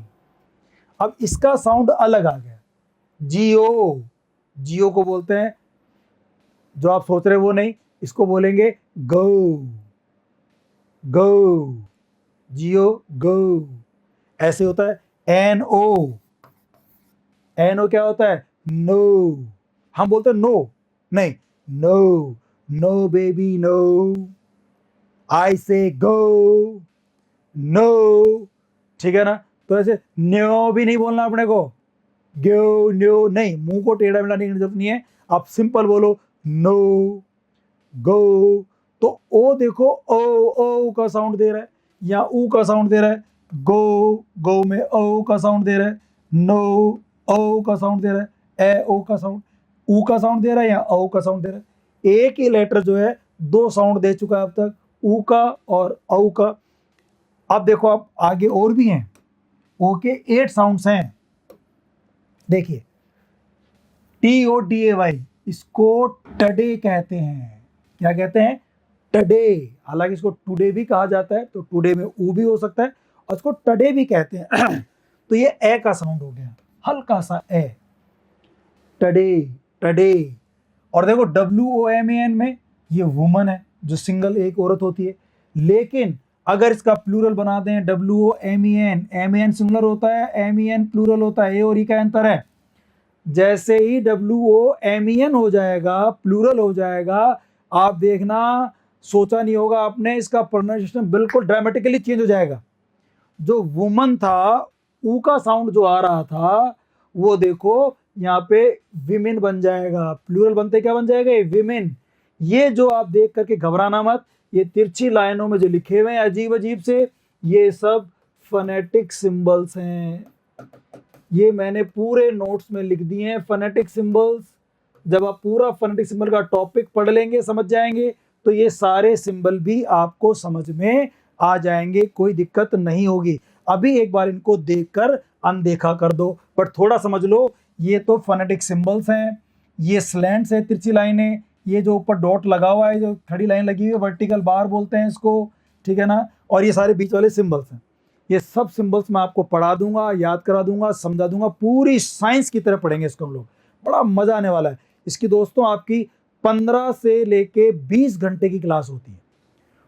अब इसका साउंड अलग आ गया, GO को बोलते हैं, जो आप सोच रहे हैं वो नहीं, इसको बोलेंगे गो, GO गो। ऐसे होता है NO क्या होता है? नो। हम बोलते हैं नो, नहीं, नो बेबी नो, आई से गो, नो, ठीक है ना। तो ऐसे न्यो भी नहीं बोलना अपने को, गो न्यो नहीं, मुंह को टेढ़ा मेढ़ा नहीं, जरूरत नहीं है। आप सिंपल बोलो नो, गो। तो ओ देखो, ओ का साउंड दे रहा है, या ऊ का साउंड दे रहा है। गो में ओ का साउंड दे रहा है, नो ओ का साउंड दे रहा है, ओ का साउंड, ऊ का साउंड दे रहा है, या ओ का साउंड दे रहा है। एक ही लेटर जो है 2 साउंड दे चुका है अब तक, ऊ का और औ का। अब देखो आप, आगे और भी हैं, ओ के 8 साउंड्स हैं। देखिए, TODAY, इसको टडे कहते हैं। क्या कहते हैं? टडे। हालांकि इसको टुडे भी कहा जाता है, तो टुडे में ऊ भी हो सकता है, और उसको टडे भी कहते हैं। तो ये ए का साउंड हो गया, हल्का सा ए, टडे, टडे। और देखो WOMAN में ये वुमन है, जो सिंगल एक औरत होती है। लेकिन अगर इसका प्लूरल बना दें WOMEN, MEN सिंगुलर होता है, MEN प्लूरल होता है, ए और ई का अंतर है। जैसे ही WOMEN हो जाएगा, प्लूरल हो जाएगा, आप देखना, सोचा नहीं होगा आपने, इसका प्रोनाउंसिएशन बिल्कुल ड्रामेटिकली चेंज हो जाएगा। जो वुमन था, ऊ का साउंड जो आ रहा था, वो देखो यहाँ पे विमेन बन जाएगा, प्लूरल बनते क्या बन जाएगा, विमेन। ये जो आप देख करके घबराना मत, ये तिरछी लाइनों में जो लिखे हुए हैं अजीब अजीब से, ये सब फोनेटिक सिंबल्स हैं। ये मैंने पूरे नोट्स में लिख दिए हैं फोनेटिक सिंबल्स। जब आप पूरा फोनेटिक सिंबल का टॉपिक पढ़ लेंगे, समझ जाएंगे, तो ये सारे सिंबल भी आपको समझ में आ जाएंगे, कोई दिक्कत नहीं होगी। अभी एक बार इनको देखकर अनदेखा कर दो, बट थोड़ा समझ लो। ये तो फोनेटिक सिंबल्स हैं, ये स्लैंट्स है, तिरछी लाइनें, ये जो ऊपर डॉट लगा हुआ है, जो खड़ी लाइन लगी हुई है, वर्टिकल बार बोलते हैं इसको, ठीक है ना। और ये सारे बीच वाले सिंबल्स हैं। ये सब सिंबल्स मैं आपको पढ़ा दूंगा, याद करा दूंगा, समझा दूंगा, पूरी साइंस की तरह पढ़ेंगे इसको हम लोग, बड़ा मजा आने वाला है इसकी। दोस्तों आपकी 15 से लेके 20 घंटे की क्लास होती है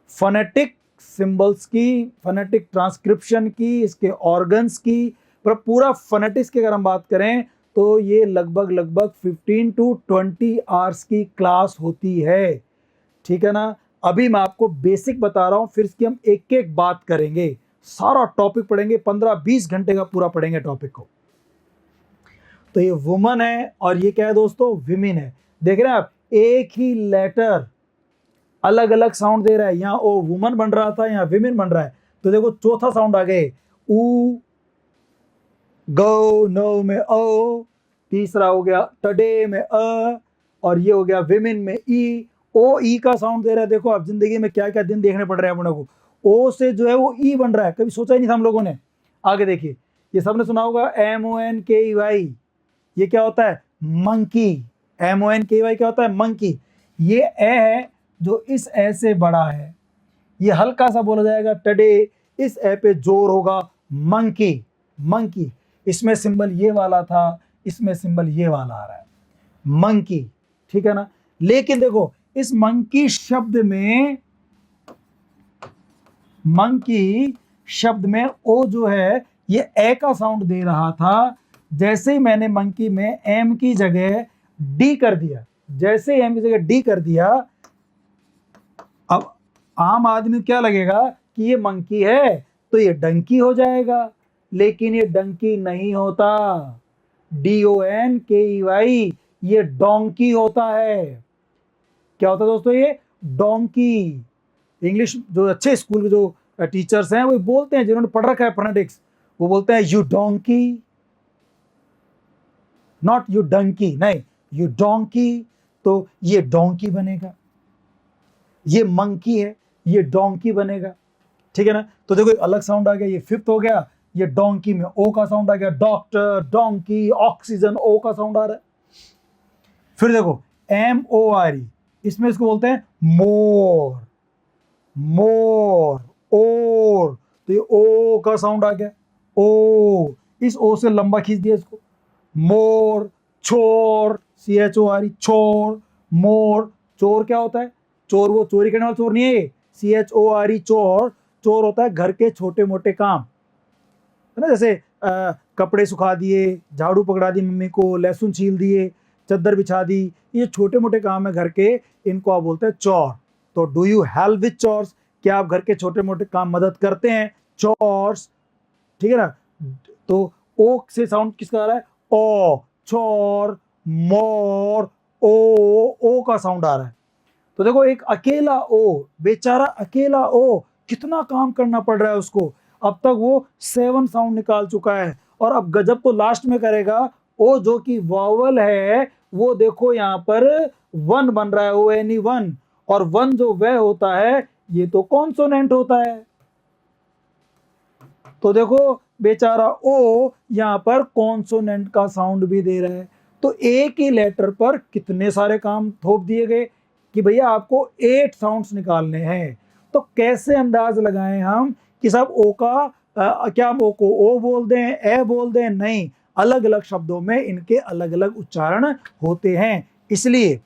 फोनेटिक सिंबल्स की, फोनेटिक ट्रांसक्रिप्शन की, इसके ऑर्गन्स की, पर पूरा फोनेटिक्स की अगर हम बात करें तो ये लगभग 15 to 20 आवर्स की क्लास होती है, ठीक है ना। अभी मैं आपको बेसिक बता रहा हूं, फिर इसकी हम एक एक बात करेंगे, सारा टॉपिक पढ़ेंगे, 15-20 घंटे का पूरा पढ़ेंगे टॉपिक को। तो ये वुमन है और ये क्या है दोस्तों, विमेन है। देख रहे हैं आप, एक ही लेटर अलग अलग साउंड दे रहा है। यहाँ ओ वुमन बन रहा था, यहाँ विमेन बन रहा है। तो देखो चौथा साउंड आ गए, ऊ, गो, नो में ओ, तीसरा हो गया टडे में अ, और ये हो गया विमेन में ई। ओ ई का साउंड दे रहा है। देखो आप जिंदगी में क्या क्या दिन देखने पड़ रहे हैं अपने को, ओ से जो है वो ई बन रहा है, कभी सोचा ही नहीं था हम लोगों ने। आगे देखिए, ये सबने सुना होगा MONKEY, ये क्या होता है, मंकी। MONKEY क्या होता है, मंकी। ये ए है जो इस ए से बड़ा है, ये हल्का सा बोला जाएगा टडे, इस ए पे जोर होगा, मंकी, मंकी। इसमें सिंबल ये वाला था, इसमें सिंबल ये वाला आ रहा है, मंकी, ठीक है ना। लेकिन देखो इस मंकी शब्द में, मंकी शब्द में ओ जो है ये ए का साउंड दे रहा था। जैसे ही मैंने मंकी में एम की जगह डी कर दिया, जैसे ही एम की जगह डी कर दिया, अब आम आदमी क्या लगेगा कि ये मंकी है, तो ये डंकी हो जाएगा। लेकिन ये डंकी नहीं होता, DONKEY, ये डोंकी होता है। क्या होता है दोस्तों, ये डोंकी। इंग्लिश जो अच्छे स्कूल के जो टीचर्स हैं वो बोलते हैं, जिन्होंने पढ़ रखा है फोनेटिक्स, वो बोलते हैं you donkey, not you donkey, नहीं, यू डोंकी। तो ये डोंकी बनेगा, ये मंकी है, ये डोंकी बनेगा, ठीक है ना। तो देखो एक अलग साउंड आ गया, ये फिफ्थ हो गया। ये डोंकी में ओ का साउंड आ गया, डॉक्टर, डोंकी, ऑक्सीजन, ओ का साउंड आ रहा है। फिर देखो MORE, इसमें इसको बोलते हैं मोर, मोर, ओर। तो ये ओ का साउंड आ गया, ओ, इस ओ से लंबा खींच दिया इसको, मोर, चोर, CHORE, चोर, मोर। चोर क्या होता है, चोर वो चोरी करने वाला चोर नहीं है, CHORE, चोर। चोर होता है घर के छोटे मोटे काम, है ना, जैसे कपड़े सुखा दिए, झाड़ू पकड़ा दी मम्मी को, लहसुन छील दिए, चादर बिछा दी, ये छोटे मोटे काम है घर के, इनको आप बोलते हैं चोर। तो do you help with chores, क्या आप घर के छोटे मोटे काम मदद करते हैं, चोर्स, ठीक है ना। तो ओ से साउंड किसका आ रहा है, ओ, चोर, मोर, ओ का साउंड आ रहा है। तो देखो एक अकेला ओ, बेचारा अकेला ओ, कितना काम करना पड़ रहा है उसको। अब तक वो 7 साउंड निकाल चुका है, और अब गजब तो लास्ट में करेगा। ओ जो कि वॉवल है, वो देखो यहाँ पर 1 बन रहा है, ONE1, और 1 जो वह होता है, ये तो कॉन्सोनेंट होता है। तो देखो बेचारा ओ यहाँ पर कॉन्सोनेंट का साउंड भी दे रहा है। तो एक ही लेटर पर कितने सारे काम थोप दिए गए कि भैया आपको 8 साउंड्स निकालने हैं। तो कैसे अंदाज लगाएं हम कि साहब ओ का क्या हम ओ को ओ बोल दें, ए बोल दें, नहीं, अलग अलग शब्दों में इनके अलग अलग उच्चारण होते हैं। इसलिए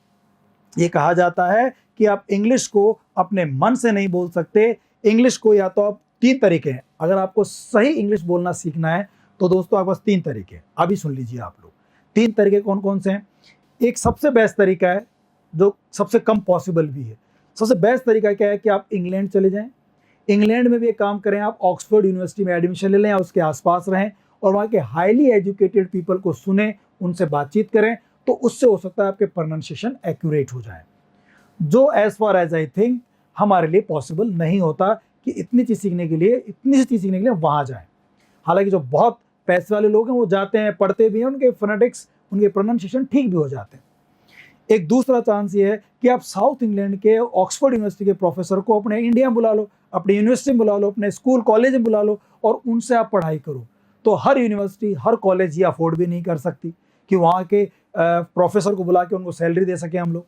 ये कहा जाता है कि आप इंग्लिश को अपने मन से नहीं बोल सकते। इंग्लिश को या तो आप 3 तरीके हैं, अगर आपको सही इंग्लिश बोलना सीखना है तो दोस्तों आपके पास 3 तरीके हैं, अभी सुन लीजिए आप लोग। 3 तरीके कौन कौन से हैं? एक सबसे बेस्ट तरीका है जो सबसे कम पॉसिबल भी है। सबसे बेस्ट तरीका क्या है कि आप इंग्लैंड चले जाएं, इंग्लैंड में भी एक काम करें, आप ऑक्सफोर्ड यूनिवर्सिटी में एडमिशन ले लें या उसके आसपास रहें और वहाँ के हाईली एजुकेटेड पीपल को सुने, उनसे बातचीत करें, तो उससे हो सकता है आपके प्रोनाउंसिएशन एक्यूरेट हो जाए, जो as far as I think हमारे लिए पॉसिबल नहीं होता कि इतनी चीज़ सीखने के लिए वहाँ जाएं। हालांकि जो बहुत पैसे वाले लोग हैं वो जाते हैं, पढ़ते भी हैं, उनके फोनेटिक्स, उनके प्रोनाउंसिएशन ठीक भी हो जाते हैं। एक दूसरा चांस ये है कि आप साउथ इंग्लैंड के ऑक्सफोर्ड यूनिवर्सिटी के प्रोफेसर को अपने इंडिया में बुला लो, अपनी यूनिवर्सिटी में बुला लो, अपने स्कूल कॉलेज में बुला लो और उनसे आप पढ़ाई करो। तो हर यूनिवर्सिटी, हर कॉलेज ये अफोर्ड भी नहीं कर सकती कि वहाँ के प्रोफेसर को बुला के उनको सैलरी दे सके हम लोग।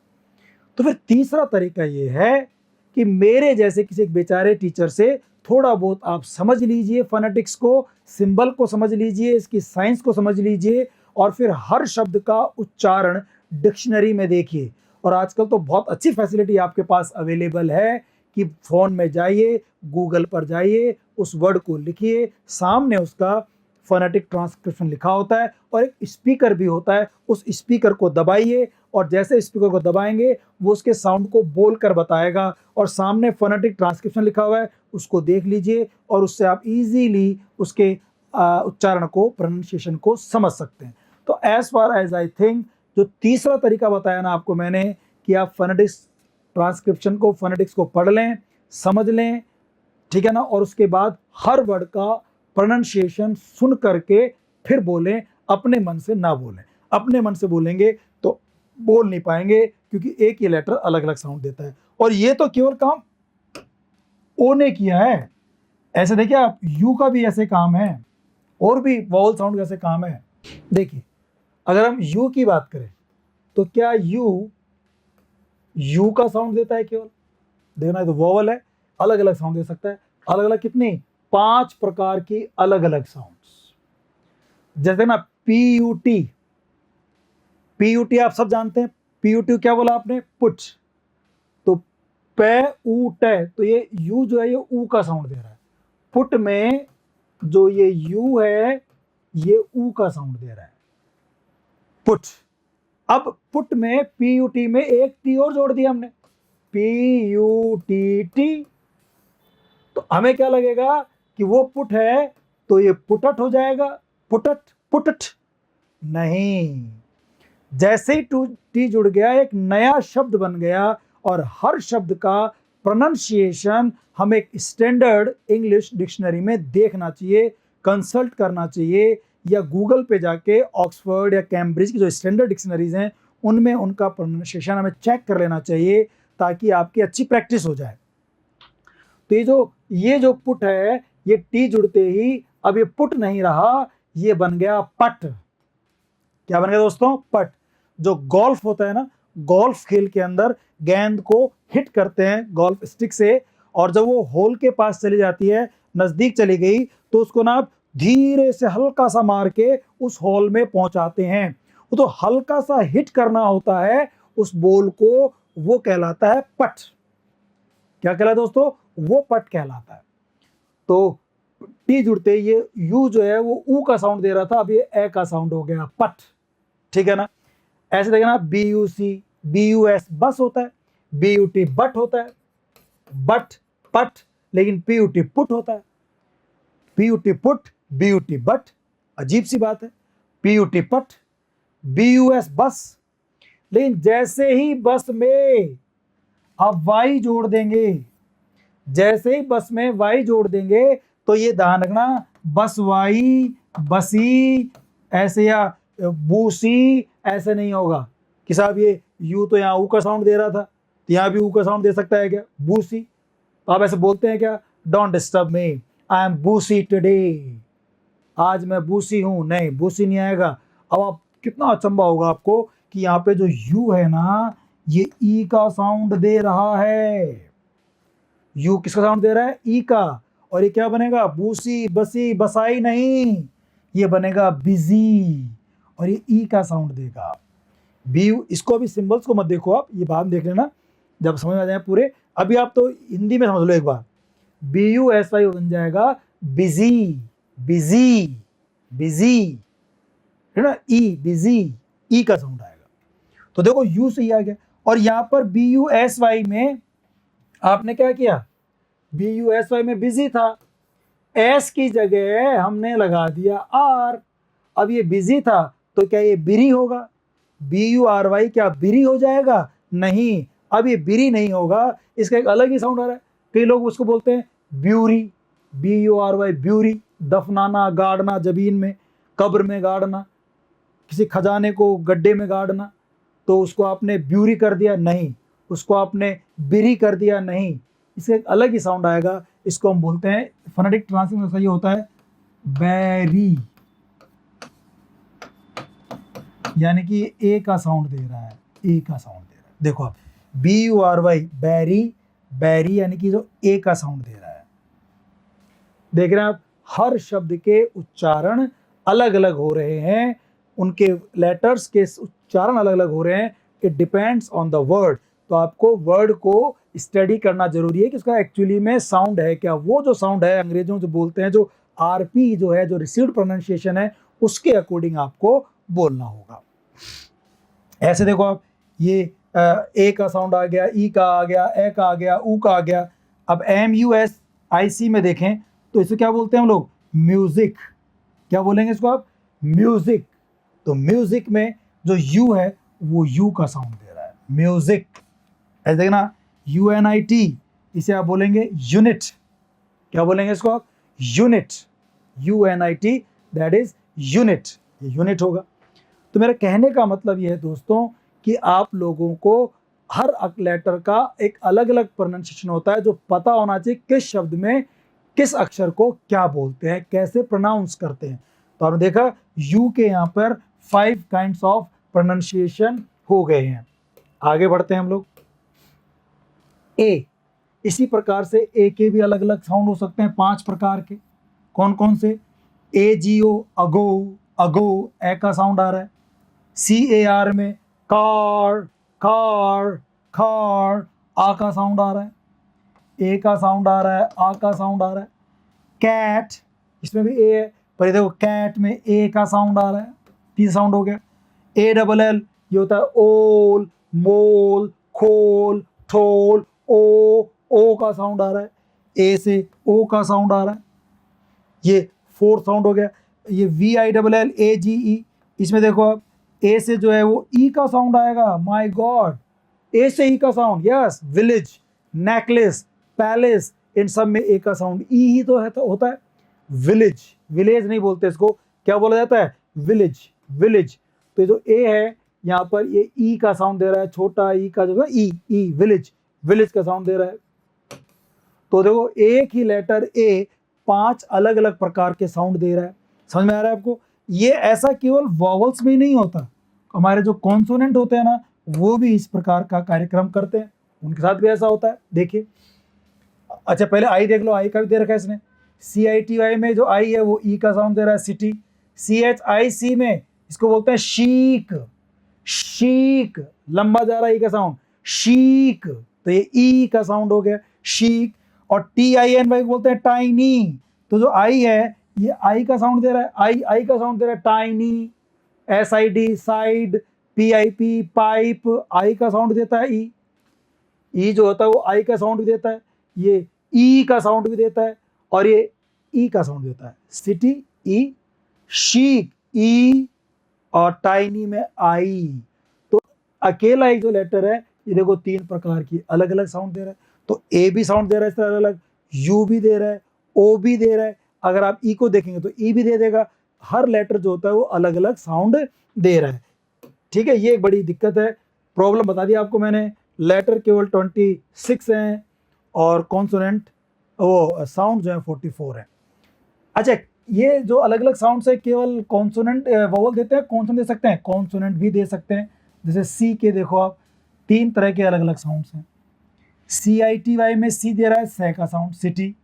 तो फिर तीसरा तरीका ये है कि मेरे जैसे किसी बेचारे टीचर से थोड़ा बहुत आप समझ लीजिए, फोनेटिक्स को, सिंबल को समझ लीजिए, इसकी साइंस को समझ लीजिए और फिर हर शब्द का उच्चारण डिक्शनरी में देखिए। और आजकल तो बहुत अच्छी फैसिलिटी आपके पास अवेलेबल है कि फ़ोन में जाइए, गूगल पर जाइए, उस वर्ड को लिखिए, सामने उसका फोनेटिक ट्रांसक्रिप्शन लिखा होता है और एक स्पीकर भी होता है, उस स्पीकर को दबाइए और जैसे स्पीकर को दबाएंगे वो उसके साउंड को बोल कर बताएगा और सामने फोनेटिक ट्रांसक्रिप्शन लिखा हुआ है, उसको देख लीजिए और उससे आप इजीली उसके उच्चारण को, प्रोनाउंसिएशन को समझ सकते हैं। तो as far as I think जो तीसरा तरीका बताया ना आपको मैंने कि आप फोनेटिक्स ट्रांसक्रिप्शन को, फोनेटिक्स को पढ़ लें, समझ लें, ठीक है ना, और उसके बाद हर वर्ड का प्रोनाउंसिएशन सुन करके फिर बोलें, अपने मन से ना बोलें। अपने मन से बोलेंगे तो बोल नहीं पाएंगे क्योंकि एक ही लेटर अलग अलग साउंड देता है। और ये तो केवल काम ओ ने किया है, ऐसे देखिए आप यू का भी ऐसे काम है और भी वॉवल साउंड का ऐसे काम है। देखिए अगर हम यू की बात करें तो क्या यू का साउंड देता है केवल? देखना है तो वॉवल है, अलग अलग साउंड दे सकता है। अलग अलग कितनी? 5 प्रकार की अलग अलग साउंड्स। जैसे ना पीयूटी, पीयूटी आप सब जानते हैं। पीयूटी क्या बोला आपने? पुट। तो पे ऊ टे, तो ये यू जो है ये ऊ का साउंड दे रहा है। पुट में जो ये यू है ये ऊ का साउंड दे रहा है, पुट। अब पुट में पीयूटी में एक टी और जोड़ दिया हमने, पीयूटी, तो हमें क्या लगेगा कि वो पुट है तो ये पुटट हो जाएगा, पुटट, पुटट नहीं। जैसे ही टी जुड़ गया एक नया शब्द बन गया और हर शब्द का प्रोनाउंसिएशन हमें एक स्टैंडर्ड इंग्लिश डिक्शनरी में देखना चाहिए, कंसल्ट करना चाहिए, या गूगल पे जाके ऑक्सफोर्ड या कैम्ब्रिज की जो स्टैंडर्ड डिक्शनरीज हैं उनमें उनका प्रोनाउंसिएशन हमें चेक कर लेना चाहिए ताकि आपकी अच्छी प्रैक्टिस हो जाए। तो ये जो पुट है ये टी जुड़ते ही अब ये पुट नहीं रहा, ये बन गया पट। क्या बन गया दोस्तों? पट। जो गोल्फ होता है ना, गोल्फ खेल के अंदर गेंद को हिट करते हैं गोल्फ स्टिक से और जब वो होल के पास चली जाती है, नजदीक चली गई, तो उसको ना धीरे से हल्का सा मार के उस होल में पहुंचाते हैं। वो तो हल्का सा हिट करना होता है उस बॉल को, वो कहलाता है पट। क्या कहलाता है दोस्तों? वो पट कहलाता है। तो टी जुड़ते ये यू जो है वो ऊ का साउंड दे रहा था, अब ये ए का साउंड हो गया, पट। ठीक है ना? ऐसे देखना, B U C, B U S bus होता है, बी यू टी बट होता है, बट पट, लेकिन पी यू टी पुट होता है, P U T put, B U T but. अजीब सी बात है, P U T put, B U S bus. लेकिन जैसे ही बस में आप वाई जोड़ देंगे, जैसे ही बस में वाई जोड़ देंगे तो ये ध्यान रखना, बस वाई, बसी ऐसे या बूसी ऐसे नहीं होगा कि साहब ये यू तो यहाँ ऊ का साउंड दे रहा था तो यहाँ भी ऊ का साउंड दे सकता है क्या? बूसी। तो आप ऐसे बोलते हैं क्या? Don't disturb me, I am Bussy today, आज मैं बूसी हूँ। नहीं, बूसी नहीं आएगा। अब आप कितना अचंभा होगा आपको कि यहाँ पे जो यू है ना ये ई का साउंड दे रहा है। यू किसका साउंड दे रहा है? ई का। और ये क्या बनेगा, बूसी बसी बसाई नहीं, ये बनेगा बिजी, और ये ई का साउंड देगा। बी, इसको अभी सिंबल्स को मत देखो आप, ये बाद में देख लेना जब समझ में आ जाए पूरे। अभी आप तो हिंदी में समझ लो एक बार, बी यू एस वाई बन जाएगा बिजी, बिजी, बिजी, है ना, ई बिजी, ई का साउंड आएगा। तो देखो यू से ई आ गया, और यहां पर बी यू एस वाई में आपने क्या किया, बी यू एस वाई में बिजी था, एस की जगह हमने लगा दिया आर। अब ये बिजी था तो क्या ये बिरी होगा, बी यू आर वाई क्या बिरी हो जाएगा, नहीं, अब ये बिरी नहीं होगा, इसका एक अलग ही साउंड आ रहा है। कई लोग उसको बोलते हैं bury, B U R Y bury, दफनाना, गाड़ना, जमीन में, कब्र में गाड़ना, किसी खजाने को गड्ढे में गाड़ना, तो उसको आपने ब्यूरी कर दिया, नहीं, उसको आपने बिरी कर दिया, नहीं, इसका एक अलग ही साउंड आएगा। इसको हम बोलते हैं, फोनेटिक ट्रांसलेशन का ये होता है बैरी, यानी कि ए का साउंड दे रहा है, ए का साउंड दे रहा है। देखो आप, बी यू आर वाई बैरी, बैरी यानी कि जो ए का साउंड दे रहा है। देख रहे हैं आप, हर शब्द के उच्चारण अलग अलग हो रहे हैं, उनके लेटर्स के उच्चारण अलग अलग हो रहे हैं। It depends on the word. तो आपको वर्ड को स्टडी करना जरूरी है कि उसका एक्चुअली में साउंड है क्या। वो जो साउंड है अंग्रेजों जो बोलते हैं, जो आरपी जो है, जो रिसीव्ड प्रोनाउंसिएशन है, उसके अकॉर्डिंग आपको बोलना होगा। ऐसे देखो आप, ये ए का साउंड आ गया, ई का आ गया, ए का आ गया, ऊ का आ गया। अब एम यू एस आई सी में देखें तो इसे क्या बोलते हैं हम लोग, म्यूजिक। क्या बोलेंगे इसको आप, म्यूजिक। तो म्यूजिक में जो यू है वो यू का साउंड दे रहा है, म्यूजिक। ऐसे देखना, यू एन आई टी, इसे आप बोलेंगे यूनिट। क्या बोलेंगे इसको आप, unit, U N I T, that is unit, ये यूनिट होगा। तो मेरा कहने का मतलब ये है दोस्तों कि आप लोगों को हर लेटर का एक अलग अलग प्रोनाउंसिएशन होता है, जो पता होना चाहिए किस शब्द में किस अक्षर को क्या बोलते हैं, कैसे प्रोनाउंस करते हैं। तो आपने देखा यू के यहाँ पर 5 काइंड्स ऑफ प्रोनाउंसिएशन हो गए हैं। आगे बढ़ते हैं हम लोग। ए, इसी प्रकार से ए के भी अलग अलग साउंड हो सकते हैं, 5 प्रकार के। कौन कौन से, ए जी ओ, अगो, अगो, ए का साउंड आ रहा है। सी ए आर में कार, कार, कार, आ का साउंड आ रहा है। ए का साउंड आ रहा है, आ का साउंड आ रहा है। कैट, इसमें भी ए है, पर देखो कैट में ए का साउंड आ रहा है, 3 साउंड हो गया। ए डबल एल, ये होता है ओल, मोल, खोल, ठोल, ओ का साउंड आ रहा है। ए से ओ का साउंड आ रहा है, ये 4 साउंड हो गया। ये V I double L A G E, इसमें देखो आप, ए से जो है वो ई का साउंड आएगा, माय गॉड, ए से ई का sound, yes, village, necklace, palace, इन सब में ए का साउंड ई ही तो है, तो होता है। विलेज, विलेज नहीं बोलते इसको, क्या बोला जाता है, विलेज, विलेज। तो जो ए है यहाँ पर ये ई का साउंड दे रहा है, छोटा ई का जो है ई, ई, विलेज, विलेज का साउंड दे रहा है। तो देखो एक ही लेटर ए 5 अलग अलग प्रकार के साउंड दे रहा है। समझ में आ रहा है आपको। ये ऐसा केवल वॉवल्स में ही नहीं होता, हमारे जो कॉन्सोनेंट होते हैं ना, वो भी इस प्रकार का कार्यक्रम करते हैं, उनके साथ भी ऐसा होता है। देखिए, अच्छा पहले आई देख लो, आई का भी दे रखा है इसने। सी आई टी वाई में जो आई है वो ई का साउंड दे रहा है, सिटी। ची एच आई सी में इसको बोलते हैं शीक, शीक, लंबा जा रहा है ई का साउंड, शीक, तो ये ई का साउंड हो गया, शीक। और टी आई एन वाई बोलते हैं टाइनी, तो जो आई है ये आई का साउंड दे रहा है, आई, आई का साउंड दे रहा है, tiny. S I D, side, P I P, pipe, I का साउंड देता है ई, ई जो होता है वो आई का साउंड भी देता है, ये ई का साउंड भी देता है, और ये ई का साउंड देता है, सिटी ई, शीक ई, और टाइनी में आई। तो अकेला एक जो लेटर है ये देखो 3 प्रकार की अलग अलग साउंड दे रहा है। तो ए भी साउंड दे रहा है इस तरह अलग अलग, यू भी दे रहा है, ओ भी दे रहा है, अगर आप ई को देखेंगे तो ई भी दे देगा। हर लेटर जो होता है वो अलग अलग साउंड दे रहा है। ठीक है, ये एक बड़ी दिक्कत है, प्रॉब्लम बता दी आपको मैंने। लेटर केवल 26 हैं और कॉन्सोनेंट वो साउंड जो है 44 है। अच्छा, ये जो अलग अलग साउंड है केवल कॉन्सोनेंट वोवल देते हैं, कॉन्सोनेंट दे सकते हैं, कॉन्सोनेंट भी दे सकते हैं। जैसे सी के देखो आप 3 तरह के अलग अलग साउंड्स हैं। सी आई टी वाई में सी दे रहा है से का साउंड, सिटी।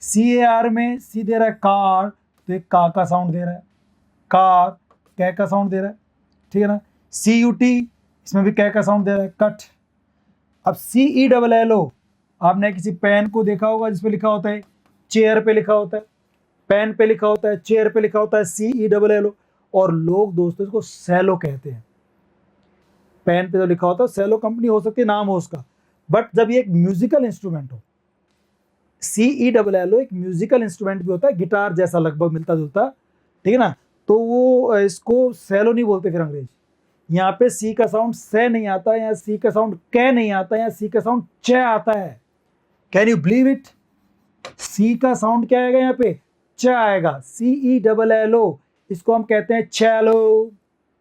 CAR में सी दे रहा है कार, तो एक का साउंड दे रहा है, कार कै का साउंड दे रहा है, ठीक है ना। CUT इसमें भी कै का साउंड दे रहा है, कट। अब CELLO आपने किसी पेन को देखा होगा जिसपे लिखा होता है चेयर पे लिखा होता है, पेन पे लिखा होता है, चेयर पे लिखा होता है CELLO, और लोग दोस्तों इसको सेलो कहते हैं। पेन पे जो लिखा होता है सेलो कंपनी हो सकती है, नाम हो उसका, बट जब ये एक म्यूजिकल इंस्ट्रूमेंट हो, CELLO एक म्यूजिकल इंस्ट्रूमेंट भी होता है, गिटार जैसा लगभग मिलता जुलता, ठीक है ना, तो वो इसको सेलो नहीं बोलते फिर अंग्रेज। यहाँ पे सी का साउंड से नहीं आता, यहाँ सी का साउंड कै नहीं आता, यहाँ सी का साउंड च आता है। Can you believe it? C का साउंड क्या आएगा यहाँ पे? च आएगा। CELLO इसको हम कहते हैं चैलो।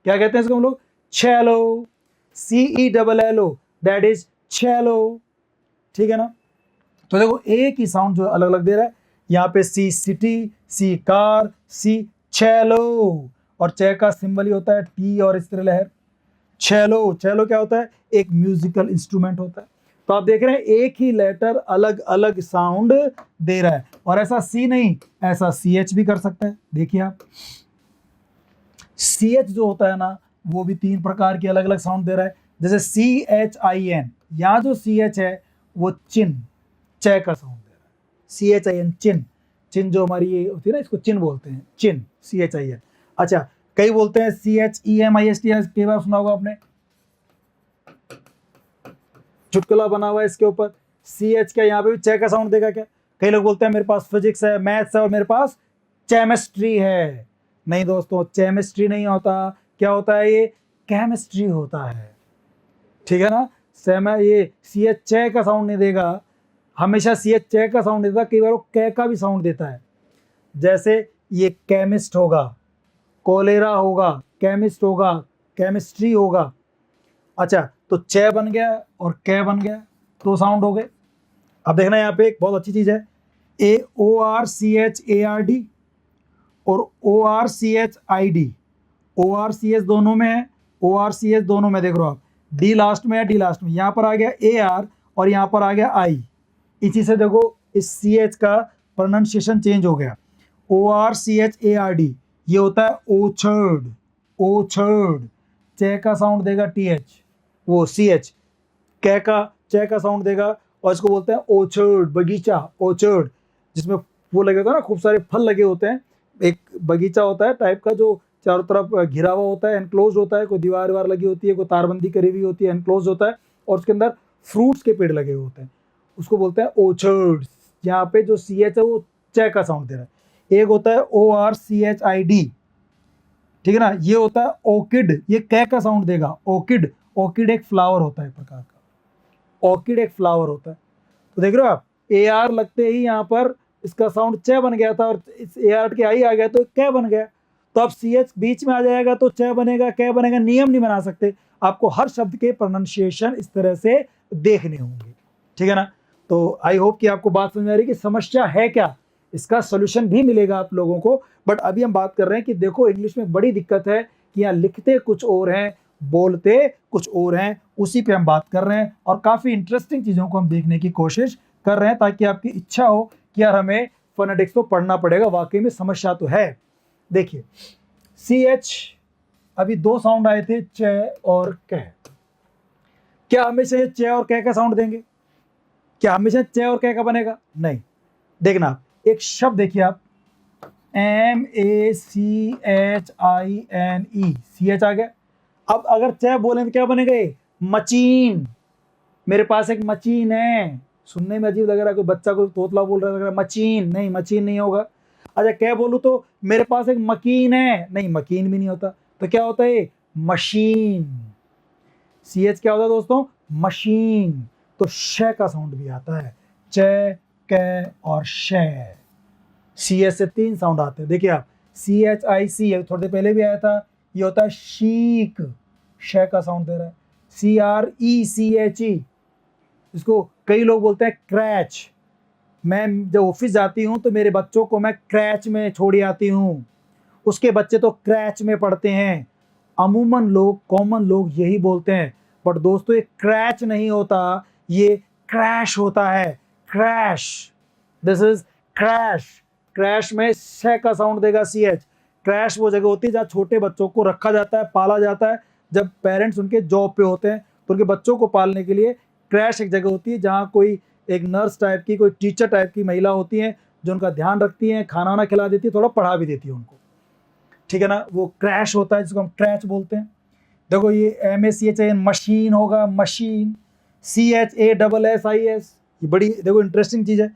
क्या कहते हैं इसको हम लोग? Shallow. CELLO that is shallow, ठीक है ना। तो देखो एक ही साउंड जो अलग अलग दे रहा है, यहाँ पे सी सिटी, सी कार, सी चैलो, और चे का सिंबल ही होता है टी और इस तरह लहर। चैलो, चैलो क्या होता है? एक म्यूजिकल इंस्ट्रूमेंट होता है। तो आप देख रहे हैं एक ही लेटर अलग अलग साउंड दे रहा है, और ऐसा सी नहीं, ऐसा CH भी कर सकता है। देखिए आप, CH जो होता है ना, वो भी 3 प्रकार के अलग अलग साउंड दे रहा है। जैसे CHIN, यहाँ जो CH है वो चिन, च का साउंड दे रहा है। CHIN चिन, चिन जो हमारी ये होती है ना, इसको चिन बोलते हैं, चिन, CHIN। अच्छा, कई बोलते हैं CHEMIST, कई बार सुना होगा आपने, चुटकुला बना हुआ है इसके ऊपर। CH का यहाँ पे भी च का साउंड देगा क्या? कई लोग बोलते हैं मेरे पास फिजिक्स है, मैथ्स है और मेरे पास केमिस्ट्री है। नहीं दोस्तों, केमिस्ट्री नहीं होता। क्या होता है? ये केमिस्ट्री होता है, ठीक है ना। ये CH च का साउंड नहीं देगा, हमेशा CH च का साउंड देता है, कई बार वो कै का भी साउंड देता है। जैसे ये केमिस्ट होगा, कोलेरा होगा, केमिस्ट होगा, केमिस्ट्री होगा। अच्छा, तो च बन गया और कै बन गया, तो साउंड हो गए। अब देखना यहाँ पे एक बहुत अच्छी चीज है, ORCHARD और ORCHID। ORCH दोनों में है, ORCH दोनों में, देख रहे हो आप, डी लास्ट में है, डी लास्ट में, यहाँ पर आ गया AR और यहाँ पर आ गया I। इसी से देखो इस CH का प्रोनाउंसिएशन चेंज हो गया। ORCHARD ये होता है ओछर्ड, ओछर्ड। च का साउंड देगा TH, वो CH, कै का च का साउंड देगा, और इसको बोलते हैं ओछर्ड, बगीचा, ओछर्ड, जिसमें वो लगे होता है ना, खूब सारे फल लगे होते हैं। एक बगीचा होता है टाइप का, जो चारों तरफ घिरा हुआ होता है, एनक्लोज होता है, कोई दीवार वार लगी होती है, कोई तारबंदी करी हुई होती है, एनक्लोज होता है, और उसके अंदर फ्रूट्स के पेड़ लगे हुए होते हैं, उसको बोलते हैं ओछर्ड। यहाँ पे जो CH है वो च का साउंड दे रहा है। एक होता है ORCHID, ठीक है ना, ये होता है ऑर्किड, ये कै का साउंड देगा, ऑर्किड। ऑर्किड एक फ्लावर होता है एक प्रकार का, ऑर्किड एक फ्लावर होता है। तो देख रहे हो आप, AR लगते ही यहाँ पर इसका साउंड च बन गया था, और इस AR के आई आ गया तो कै बन गया। तो अब CH बीच में आ जाएगा तो च बनेगा, कै बनेगा। नियम नहीं बना सकते, आपको हर शब्द के प्रोनाउंसिएशन इस तरह से देखने होंगे, ठीक है ना। तो आई होप कि आपको बात समझ आ रही है कि समस्या है क्या, इसका सोल्यूशन भी मिलेगा आप लोगों को। बट अभी हम बात कर रहे हैं कि देखो इंग्लिश में बड़ी दिक्कत है कि यहाँ लिखते कुछ और हैं, बोलते कुछ और हैं, उसी पे हम बात कर रहे हैं, और काफ़ी इंटरेस्टिंग चीज़ों को हम देखने की कोशिश कर रहे हैं, ताकि आपकी इच्छा हो कि यार हमें फोनेटिक्स तो पढ़ना पड़ेगा, वाकई में समस्या तो है। देखिए CH, अभी 2 साउंड आए थे, च और कै। क्या हमेशा ये च और कै का साउंड देंगे? क्या हमेशा च और कै का बनेगा? नहीं। देखना आप, एक शब्द देखिए आप, MACHINE, CH आ गया। अब अगर च बोले तो क्या बनेगा? ये मचीन, मेरे पास एक मचीन है। सुनने में अजीब लग रहा है, कोई बच्चा कोई तोतला बोल रहा है, लग रहा है मचीन, नहीं, मचीन नहीं होगा। अच्छा, क्या बोलूं तो मेरे पास एक मकीन है, नहीं, मकीन भी नहीं होता। तो क्या होता है? मशीन। CH क्या होता है दोस्तों? मशीन। तो श का साउंड भी आता है, च, कै और श। CH से 3 साउंड आते हैं। देखिए आप, CHIC थोड़ी देर पहले भी आया था, ये होता है शीक, श का साउंड दे रहा है। CRECHE, इसको कई लोग बोलते हैं क्रैच। मैं जब ऑफिस जाती हूँ तो मेरे बच्चों को मैं क्रैच में छोड़ी आती हूँ, उसके बच्चे तो क्रैच में पढ़ते हैं। अमूमन लोग, कॉमन लोग यही बोलते हैं, बट दोस्तों ये क्रैच नहीं होता, ये क्रैश होता है, crash. This is crash, crash में श का साउंड देगा सी एच। क्रैश वो जगह होती है जहाँ छोटे बच्चों को रखा जाता है, पाला जाता है। जब पेरेंट्स उनके जॉब पे होते हैं तो उनके बच्चों को पालने के लिए क्रैश एक जगह होती है जहाँ कोई एक नर्स टाइप की, कोई टीचर टाइप की महिला होती है जो उनका ध्यान रखती है, खाना वाना खिला देती है, थोड़ा पढ़ा भी देती है उनको, ठीक है ना। वो क्रैश होता है जिसको हम क्रैच बोलते हैं। देखो ये MACHIN मशीन होगा, मशीन। CHASSIS, ये बड़ी देखो इंटरेस्टिंग चीज़ है।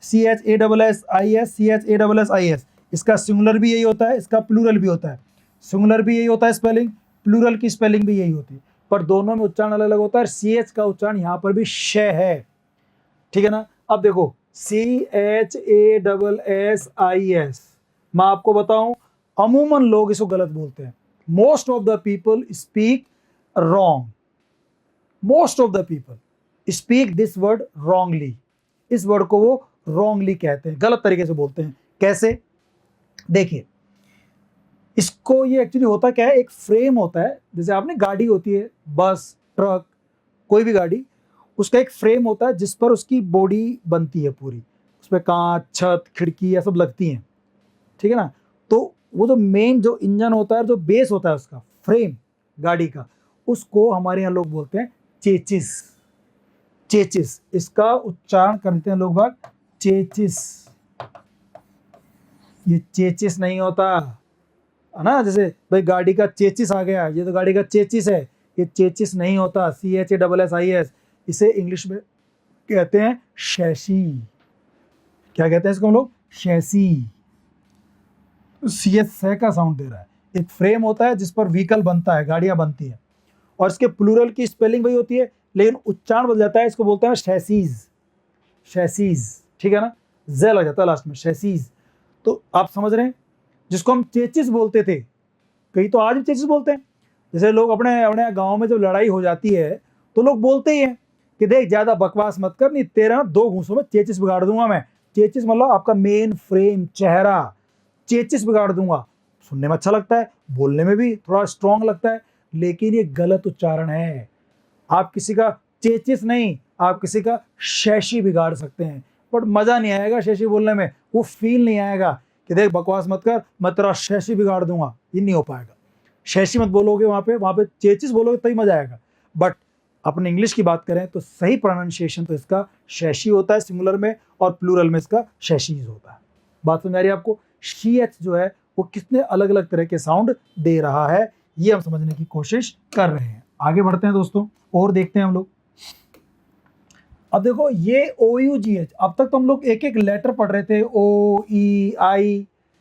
CHASSIS, CHASSIS, इसका सिंगुलर भी यही होता है, इसका प्लूरल भी होता है। सिंगुलर भी यही होता है स्पेलिंग, प्लूरल की स्पेलिंग भी यही होती है, पर दोनों में उच्चारण अलग अलग होता है। CH का उच्चारण यहाँ पर भी श है, ठीक है ना। अब देखो CHASSIS, मैं आपको बताऊं अमूमन लोग इसको गलत बोलते हैं। Most of the people speak wrong, most of the people speak this word wrongly. इस वर्ड को वो रॉन्गली कहते हैं, गलत तरीके से बोलते हैं। कैसे? देखिए इसको, ये एक्चुअली होता क्या है, एक फ्रेम होता है, जैसे आपने गाड़ी होती है, बस, ट्रक, कोई भी गाड़ी, उसका एक फ्रेम होता है जिस पर उसकी बॉडी बनती है पूरी, उस पर कांच, छत, खिड़की ये सब लगती हैं, ठीक है ना। तो वो जो मेन जो इंजन होता है, जो बेस होता है उसका फ्रेम गाड़ी का, उसको हमारे यहाँ लोग बोलते हैं चेचिस। चेचिस, इसका उच्चारण करते हैं लोग बाग चेचिस। ये चेचिस नहीं होता है ना, जैसे भाई गाड़ी का चेचिस आ गया, ये तो गाड़ी का चेचिस है, ये चेचिस नहीं होता। CHASSIS, इसे इंग्लिश में कहते हैं शैसी। क्या कहते हैं इसको हम लोग? शैसी। CH से का साउंड दे रहा है। एक फ्रेम होता है जिस पर व्हीकल बनता है, गाड़ियां बनती हैं, और इसके प्लूरल की स्पेलिंग वही होती है लेकिन उच्चारण बदल जाता है, इसको बोलते हैं शैसीज। शैसीज, ठीक है ना, ज लग जाता है लास्ट में, शैसीज। तो आप समझ रहे हैं, जिसको हम चेचिस बोलते थे, कई तो आज भी चेचिस बोलते हैं। जैसे लोग अपने अपने गांव में जब लड़ाई हो जाती है तो लोग बोलते ही हैं कि देख ज्यादा बकवास मत कर, नहीं तेरा ना 2 घूंसों में चेचिस बिगाड़ दूंगा मैं। चेचिस मतलब आपका मेन फ्रेम, चेहरा, चेचिस बिगाड़ दूंगा। सुनने में अच्छा लगता है, बोलने में भी थोड़ा स्ट्रांग लगता है, लेकिन ये गलत उच्चारण है। आप किसी का चेचिस नहीं, आप किसी का शैशी बिगाड़ सकते हैं, बट मजा नहीं आएगा शैशी बोलने में, वो फील नहीं आएगा कि देख बकवास मत कर, मैं तेरा शैशी बिगाड़ दूंगा, ये नहीं हो पाएगा। शैशी मत बोलोगे, वहां पे चेचिस बोलोगे तभी मजा आएगा। बट अपन इंग्लिश की बात करें तो सही प्रोनाउंसिएशन तो इसका शैशी होता है सिंगुलर में, और प्लूरल में इसका शैशीज होता है। बात समझ आ रही है आपको? CH जो है वो कितने अलग अलग तरह के साउंड दे रहा है, ये हम समझने की कोशिश कर रहे हैं। आगे बढ़ते हैं दोस्तों, और देखते हैं हम लोग। अब देखो ये OUGH, अब तक तो हम लोग एक एक लेटर पढ़ रहे थे,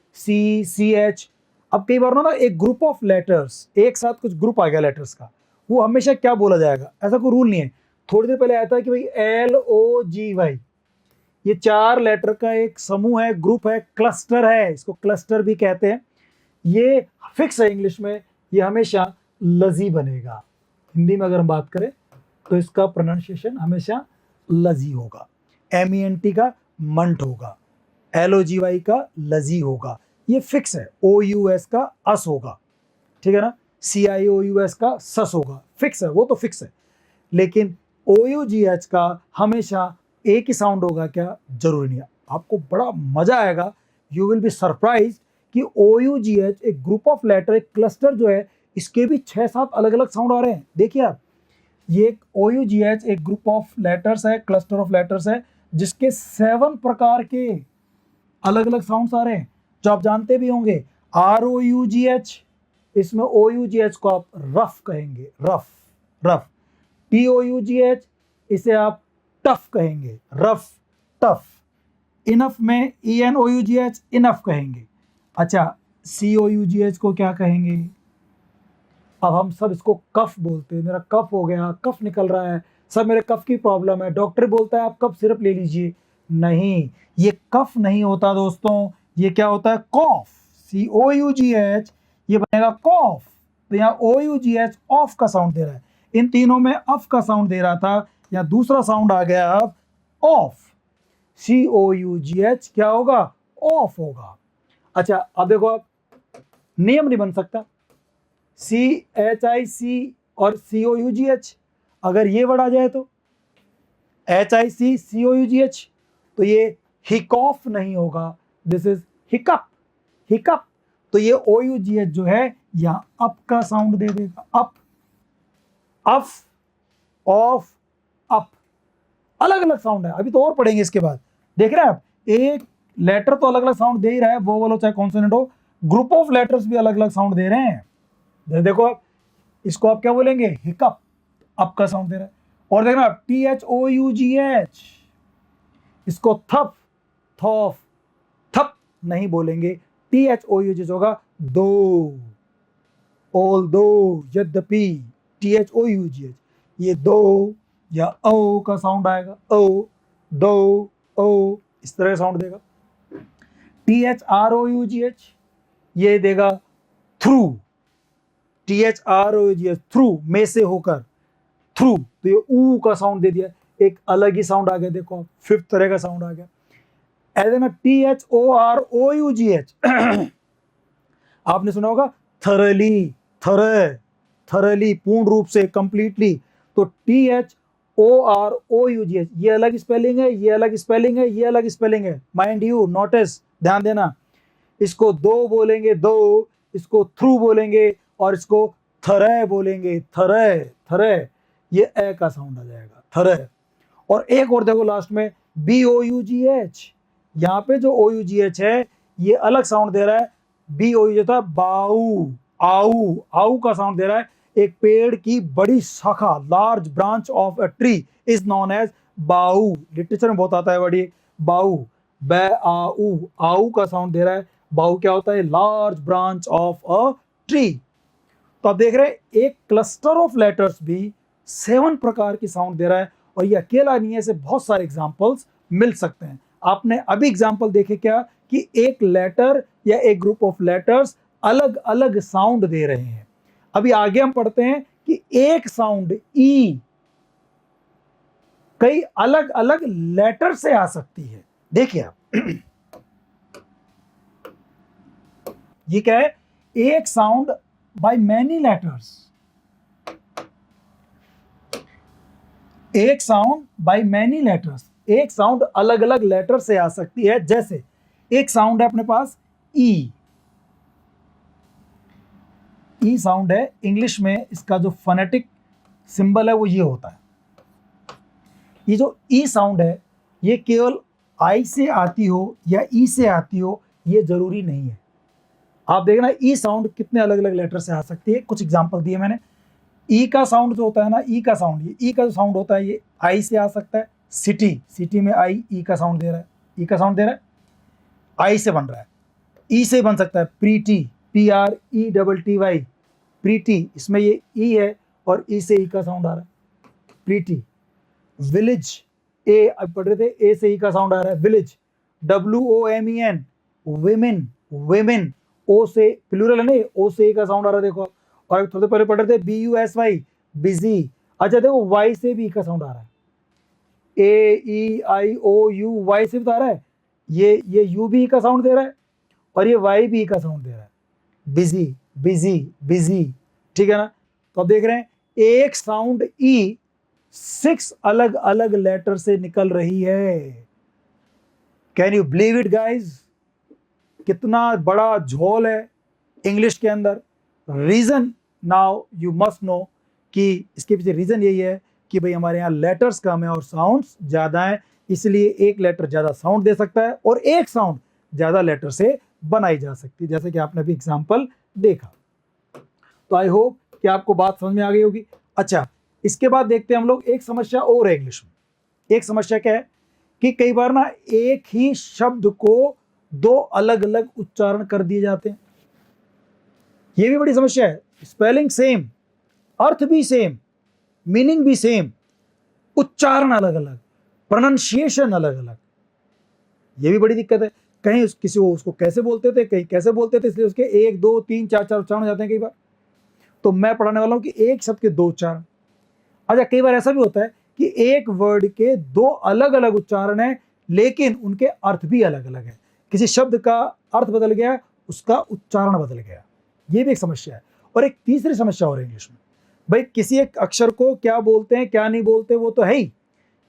OEICCH। अब कई बार ना एक ग्रुप ऑफ लेटर्स, एक साथ कुछ ग्रुप आ गया लेटर्स का, वो हमेशा क्या बोला जाएगा, ऐसा कोई रूल नहीं है। थोड़ी देर पहले आया था कि भाई LOGY, ये 4 लेटर का एक समूह है, ग्रुप है, क्लस्टर है, इसको क्लस्टर भी कहते हैं। ये फिक्स है इंग्लिश में, ये हमेशा लजी बनेगा। हिंदी में अगर हम बात करें तो इसका प्रोनाउंसिएशन हमेशा लजी होगा। MENT का मंट होगा, LOGY का लजी होगा, ये फिक्स है। OUS का अस होगा, ठीक है ना, CIOUS का सस होगा, फिक्स है, वो तो फिक्स है। लेकिन OUGH का हमेशा एक ही साउंड होगा क्या? जरूरी नहीं है। आपको बड़ा मजा आएगा, यू विल बी सरप्राइज कि OUGH एक ग्रुप ऑफ लेटर, एक क्लस्टर जो है, इसके भी 6-7 अलग अलग साउंड आ रहे हैं। देखिए आप, ये OUGH एक ग्रुप ऑफ लेटर्स है, क्लस्टर ऑफ लेटर्स है, जिसके 7 प्रकार के अलग अलग साउंड्स आ रहे हैं, जो आप जानते भी होंगे। ROUGH, इसमें OUGH को आप रफ कहेंगे, रफ, रफ। TOUGH, इसे आप टफ कहेंगे, रफ, टफ। इनफ में ENOUGH, इनफ कहेंगे। अच्छा, COUGH को क्या कहेंगे? अब हम सब इसको कफ बोलते हैं, मेरा कफ हो गया, कफ निकल रहा है, सब मेरे कफ की प्रॉब्लम है, डॉक्टर बोलता है आप कफ सिरप ले लीजिए। नहीं, ये कफ नहीं होता दोस्तों, ये क्या होता है? कॉफ। COUGH, ये बनेगा कॉफ। तो यहाँ OUGH ऑफ का साउंड दे रहा है, इन तीनों में अफ का साउंड दे रहा था, यहाँ दूसरा साउंड आ गया अब ऑफ। COUGH क्या होगा? ऑफ होगा। अच्छा अब देखो, आप नियम नहीं बन सकता, CHIC और COUGH, अगर ये वर्ड आ जाए तो HIC COUGH, तो ये हिकॉफ नहीं होगा, दिस इज हिकअप, हिकअप। तो ये OUGH जो है यहां अप का साउंड दे देगा, अप, अफ, ऑफ, अप, अलग अलग साउंड है। अभी तो और पढ़ेंगे इसके बाद। देख रहे हैं आप, एक लेटर तो अलग अलग साउंड दे ही रहा है, वोवल हो चाहे कॉन्सोनेंट हो, ग्रुप ऑफ लेटर्स भी अलग अलग साउंड दे रहे हैं। देखो आप, इसको आप क्या बोलेंगे, हिकअप, अप का साउंड दे रहा है। और देखना आप, THOUGH, इसको थप, थॉफ, थप नहीं बोलेंगे, THOUGH होगा दो, ऑल दो, यद्यपि, THOUGH, ये दो या ओ का साउंड आएगा, ओ, दो, ओ, इस तरह साउंड देगा। THROUGH, ये देगा थ्रू, THROUGH, थ्रू, में से होकर, थ्रू, तो ये ऊ का साउंड दे दिया, एक अलग ही साउंड आ गया। देखो फिफ्थ तरह का साउंड आ गया। ऐसे ना THOROUGH, आपने सुना होगा थरली, थरली, पूर्ण रूप से, कंप्लीटली। तो THOROUGH, ये अलग स्पेलिंग है, ये अलग स्पेलिंग है, ये अलग स्पेलिंग है, माइंड यू, नोटिस, ध्यान देना। इसको दो बोलेंगे, दो, इसको थ्रू बोलेंगे, और इसको थरे बोलेंगे, थरे, ये ए का साउंड आ जाएगा, थरे। और एक और देखो लास्ट में, BOUGH, यहाँ पे जो OUGH है ये अलग साउंड दे रहा है। BOUGH होता है बाऊ, आऊ, आऊ का साउंड दे रहा है। एक पेड़ की बड़ी शाखा, large branch of a tree is known as bough, literature में बहुत आता है वर्ड ये, बाऊ, आऊ, आऊ का साउंड दे रहा है। बाऊ क्या होता है, large branch of a tree. तो आप देख रहे हैं, एक क्लस्टर ऑफ लेटर्स भी 7 प्रकार की साउंड दे रहा है। और ये अकेला नहीं है, ऐसे बहुत सारे एग्जाम्पल्स मिल सकते हैं। आपने अभी एग्जाम्पल देखे क्या, कि एक लेटर या एक ग्रुप ऑफ लेटर्स अलग अलग साउंड दे रहे हैं। अभी आगे हम पढ़ते हैं कि एक साउंड ई कई अलग अलग लेटर से आ सकती है। देखिए आप, ये क्या है, एक साउंड बाय मैनी लेटर्स, एक साउंड बाय मैनी लेटर्स, एक साउंड अलग अलग लेटर से आ सकती है। जैसे एक साउंड है अपने पास ई, ई साउंड है, इंग्लिश में इसका जो फोनेटिक सिंबल है वो ये होता है। ये जो ई साउंड है ये केवल आई से आती हो या ई से आती हो ये जरूरी नहीं है। आप देखना ई साउंड कितने अलग अलग लेटर से आ सकती है। कुछ एग्जांपल दिए मैंने। ई का साउंड जो होता है ना, ई का साउंड, ये ई का जो साउंड होता है ये आई से आ सकता है। सिटी, सिटी में आई, ई का साउंड दे रहा है, ई का साउंड दे रहा है, आई से बन रहा है। ई से बन सकता है प्रीटी, PRETTY, प्रीटी, इसमें ये ई है और ई से ई का साउंड आ रहा है, प्रीटी। विलेज, ए अब पढ़ रहे थे, ए से ई का साउंड आ रहा है, विलेज। WOMEN, वेमेन, वेमेन, ओ से प्लूरल है ना, ओ से ई का साउंड आ रहा है, देखो। और थोड़े पहले पढ़ रहे थे BUSY, बिजी। अच्छा देखो, वाई से भी ई का साउंड आ रहा है, AEIOU, वाई से भी आ रहा है, ये यू भी ई का साउंड दे रहा है और ये वाई भी ई का साउंड दे रहा है, बिजी, बिजी, बिजी, ठीक है ना। तो आप देख रहे हैं एक साउंड ई 6 अलग अलग लेटर से निकल रही है। Can you believe it guys, कितना बड़ा झोल है इंग्लिश के अंदर। Reason now you must know कि इसके पीछे रीजन यही है कि भाई हमारे यहाँ लेटर्स कम है और साउंड्स ज्यादा है, इसलिए एक लेटर ज्यादा साउंड दे सकता है और एक साउंड ज्यादा लेटर से बनाई जा सकती है, जैसे कि आपने अभी एग्जांपल देखा। तो आई होप कि आपको बात समझ में आ गई होगी। अच्छा, इसके बाद देखते हैं हम लोग एक समस्या और है इंग्लिश में। एक समस्या क्या है कि कई बार ना एक ही शब्द को 2 अलग अलग उच्चारण कर दिए जाते हैं। ये भी बड़ी समस्या है। स्पेलिंग सेम, अर्थ भी सेम, मीनिंग भी सेम, उच्चारण अलग अलग, प्रोनाउंसिएशन अलग अलग। ये भी बड़ी दिक्कत है। कहीं किसी को उसको कैसे बोलते थे, कहीं कैसे बोलते थे, इसलिए उसके 1 2 3 4 4 उच्चारण हो जाते हैं कई बार। तो मैं पढ़ाने वाला हूं कि एक शब्द के 2 उच्चारण। अच्छा, कई बार ऐसा भी होता है कि एक वर्ड के 2 अलग अलग उच्चारण है लेकिन उनके अर्थ भी अलग अलग है। किसी शब्द का अर्थ बदल गया, उसका उच्चारण बदल गया। ये भी एक समस्या है। और एक तीसरी समस्या और है इंग्लिश में, भाई किसी एक अक्षर को क्या बोलते हैं क्या नहीं बोलते वो तो है ही।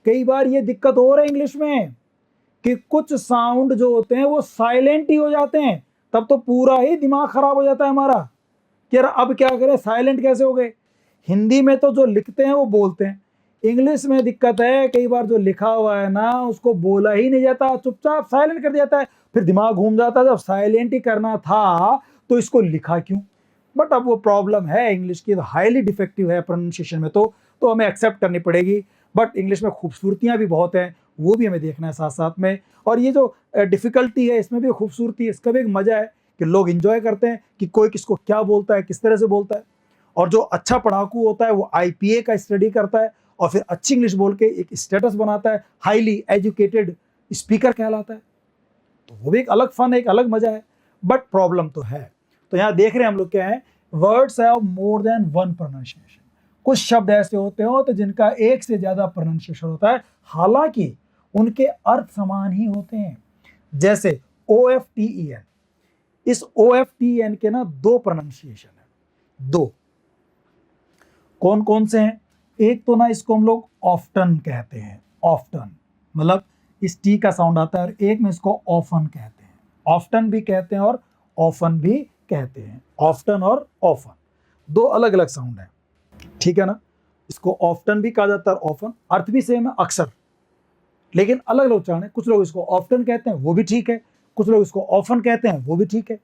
कई बार ये दिक्कत हो रहा है इंग्लिश में कि कुछ साउंड जो होते हैं वो साइलेंट ही हो जाते हैं, तब तो पूरा ही दिमाग खराब हो जाता है हमारा कि यार अब क्या करें, साइलेंट कैसे हो गए। हिंदी में तो जो लिखते हैं वो बोलते हैं, इंग्लिश में दिक्कत है, कई बार जो लिखा हुआ है ना उसको बोला ही नहीं जाता, चुपचाप साइलेंट कर दिया जाता है, फिर दिमाग घूम जाता है, जब साइलेंट ही करना था तो इसको लिखा क्यों। बट अब वो प्रॉब्लम है इंग्लिश की, हाईली डिफेक्टिव है प्रोनाउंसिएशन में, तो हमें एक्सेप्ट करनी पड़ेगी। बट इंग्लिश में खूबसूरतियां भी बहुत हैं, वो भी हमें देखना है साथ साथ में। और ये जो डिफिकल्टी है इसमें भी खूबसूरती है, इसका भी एक मजा है कि लोग इंजॉय करते हैं कि कोई किसको क्या बोलता है, किस तरह से बोलता है। और जो अच्छा पढ़ाकू होता है वो आईपीए का स्टडी करता है और फिर अच्छी इंग्लिश बोल के एक स्टेटस बनाता है, हाईली एजुकेटेड स्पीकर कहलाता है। तो वो भी एक अलग फन है, एक अलग मजा है। बट प्रॉब्लम तो है। तो यहाँ देख रहे हैं हम लोग क्या है, words have more than one pronunciation. कुछ शब्द ऐसे होते हो तो जिनका एक से ज्यादा प्रोनाउंसिएशन होता है, हालांकि उनके अर्थ समान ही होते हैं। जैसे OFTEN, इस OFTEN के ना दो प्रोनाउंसिएशन है, दो। कौन कौन से हैं? एक तो ना इसको हम लोग ऑफ्टन कहते हैं, ऑफ्टन मतलब इस टी का साउंड आता है, और एक में इसको ऑफन कहते हैं। ऑफ्टन भी कहते हैं और ऑफन भी कहते हैं। ऑफ्टन और ऑफन दो अलग अलग साउंड है, ठीक है ना। इसको ऑफ्टन भी कहा जाता है और ऑफन, अर्थ भी सेम है अक्सर, लेकिन अलग अलग उच्चारण है। कुछ लोग इसको ऑफ्टन कहते हैं, वो भी ठीक है, कुछ लोग इसको ऑफन कहते हैं, वो भी ठीक है।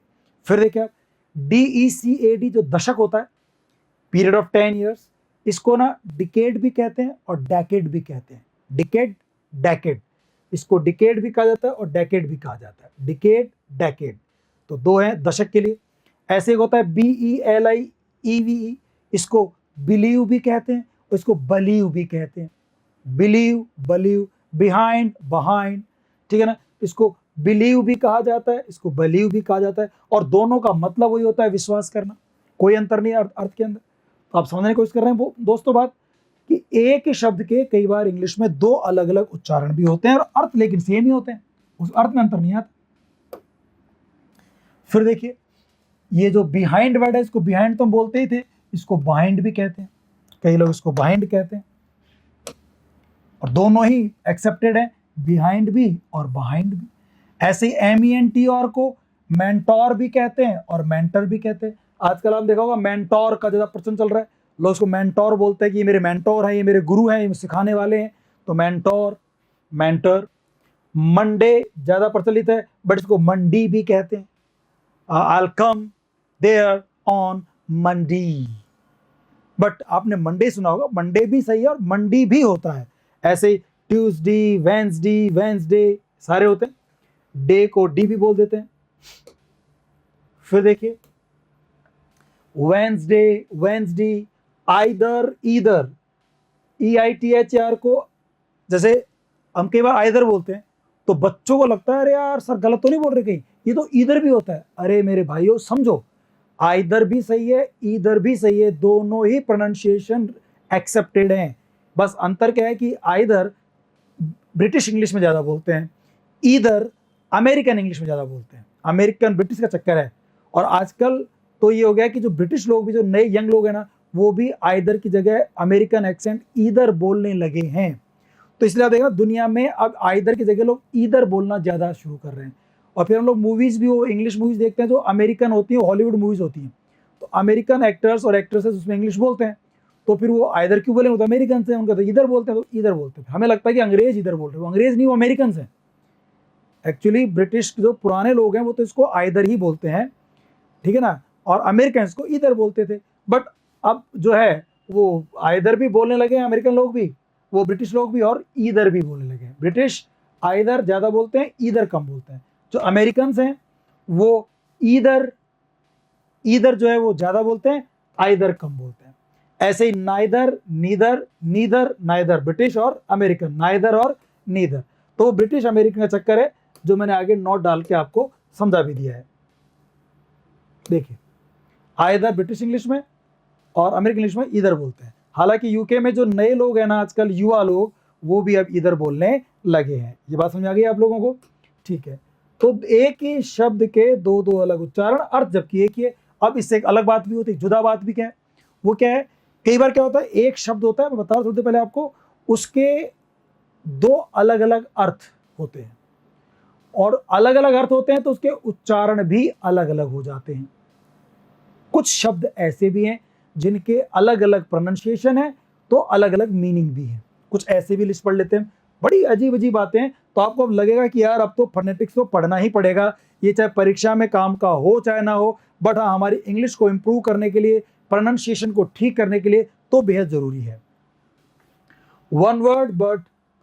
फिर देखिए आप, DECAD जो दशक होता है, पीरियड ऑफ 10 ईयर्स, इसको ना डिकेड भी कहते हैं और डेकेड भी कहते हैं। डिकेड, डेकेड, इसको डिकेड भी कहा जाता है और डेकेड भी कहा जाता है। डिकेड, डेकेड, तो दो हैं दशक के लिए। ऐसे एक होता है BELIEVE, इसको बिलीव भी कहते हैं और इसको बलीव भी कहते हैं। बिलीव, बलीव, बिहाइंड, बिहाइंड, ठीक है ना। इसको बिलीव भी कहा जाता है, इसको बलीव भी कहा जाता है, और दोनों का मतलब वही होता है, विश्वास करना। कोई अंतर नहीं अर्थ के अंदर। तो आप समझने की कोशिश कर रहे हैं दोस्तों बात, कि एक ही शब्द के कई बार इंग्लिश में दो अलग अलग उच्चारण भी होते हैं और अर्थ लेकिन सेम ही होते हैं, उस अर्थ में अंतर नहीं आता। फिर देखिए, ये जो बिहाइंड वर्ड है, इसको बिहाइंड तो हम बोलते ही थे, इसको बाइंड भी कहते हैं, कई लोग इसको बाइंड कहते हैं, और दोनों ही एक्सेप्टेड है, बिहाइंड भी और बाइंड भी। ऐसे ही MENTOR को मेंटोर भी कहते हैं और मेंटर भी कहते हैं। आजकल आप देखा होगा मेंटोर का ज्यादा प्रचलन चल रहा है, लोग इसको मेंटोर बोलते हैं कि ये मेरे मेंटोर हैं, ये मेरे गुरु हैं, ये सिखाने वाले हैं, तो मेंटोर, मेंटर। मंडे ज्यादा प्रचलित है, बट इसको मंडी भी कहते हैं। I'll come there on Monday, but आपने मंडे सुना होगा, मंडे भी सही है और मंडी भी होता है। ऐसे ट्यूसडे, वेंसडे सारे होते हैं, डे को डी भी बोल देते हैं। फिर देखिए, वेंसडे, आइदर, ईदर, EITHER को, जैसे हम कई बार आइदर बोलते हैं तो बच्चों को लगता है अरे यार सर गलत तो नहीं बोल रहे कहीं, ये तो ईदर भी होता है। अरे मेरे भाइयों समझो, आइदर भी सही है, ईदर भी सही है, दोनों ही प्रोनाउंसिएशन एक्सेप्टेड हैं। बस अंतर क्या है कि आइदर ब्रिटिश इंग्लिश में ज्यादा बोलते हैं, ईदर अमेरिकन इंग्लिश में ज्यादा बोलते हैं। अमेरिकन ब्रिटिश का चक्कर है, और आजकल तो ये हो गया कि जो ब्रिटिश लोग भी, जो नए यंग लोग हैं ना, वो भी आइदर की जगह अमेरिकन एक्सेंट ईदर बोलने लगे हैं। तो इसलिए आप देखना दुनिया में अब आइदर की जगह लोग ईदर बोलना ज्यादा शुरू कर रहे हैं। और फिर हम लोग मूवीज भी, वो इंग्लिश मूवीज देखते हैं जो अमेरिकन होती हैं, हॉलीवुड मूवीज होती हैं, तो अमेरिकन एक्टर्स और एक्ट्रेसेस उसमें इंग्लिश बोलते हैं, तो फिर वो आइदर क्यों बोले, वो तो अमेरिकन से, उनका तो इधर बोलते हैं, तो इधर बोलते हैं। हमें लगता है कि अंग्रेज इधर बोल रहे हैं, वो अंग्रेज नहीं, वो अमेरिकन हैं। एक्चुअली ब्रिटिश जो पुराने लोग हैं वो तो इसको आइदर ही बोलते हैं, ठीक है ना, और अमेरिकन को इधर बोलते थे। बट अब जो है वो आइदर भी बोलने लगे हैं अमेरिकन लोग भी, वो ब्रिटिश लोग भी, और ईदर भी बोलने लगे हैं। ब्रिटिश आइदर ज्यादा बोलते हैं, ईदर कम बोलते हैं। जो अमेरिकन हैं वो ईदर जो है वो ज्यादा बोलते हैं, आइदर कम बोलते हैं। ऐसे ही neither, neither, neither, neither, British और अमेरिकन, नाइदर और नीदर। तो ब्रिटिश अमेरिकन का चक्कर है, जो मैंने आगे नोट डाल के आपको समझा भी दिया है। देखिए, आइदर ब्रिटिश इंग्लिश में और अमेरिकन इंग्लिश में ईदर बोलते हैं। हालांकि यूके में जो नए लोग हैं ना आजकल, युवा लोग, वो भी अब ईदर बोलने लगे हैं। ये बात समझ आ गई आप लोगों को? ठीक है। तो एक ही शब्द के दो दो अलग उच्चारण, अर्थ जबकि एक ही है। अब इससे एक अलग बात भी होती है, जुदा बात भी क्या है, वो क्या है, कई बार क्या होता है, एक शब्द होता है, मैं बता रहा था थोड़ी देर पहले आपको, उसके दो अलग अलग अर्थ होते हैं। और अलग अलग अर्थ होते हैं तो उसके उच्चारण भी अलग अलग हो जाते हैं। कुछ शब्द ऐसे भी हैं जिनके अलग अलग प्रोनाउंसिएशन है तो अलग अलग मीनिंग भी है। कुछ ऐसे भी लिस्ट पढ़ लेते हैं, बड़ी अजीब अजीब बातें हैं। तो आपको अब लगेगा कि यार अब तो फोनेटिक्स तो पढ़ना ही पड़ेगा, ये चाहे परीक्षा में काम का हो चाहे ना हो, बट हाँ हमारी इंग्लिश को इम्प्रूव करने के लिए, प्रोनाउंसिएशन को ठीक करने के लिए तो बेहद जरूरी है। One word but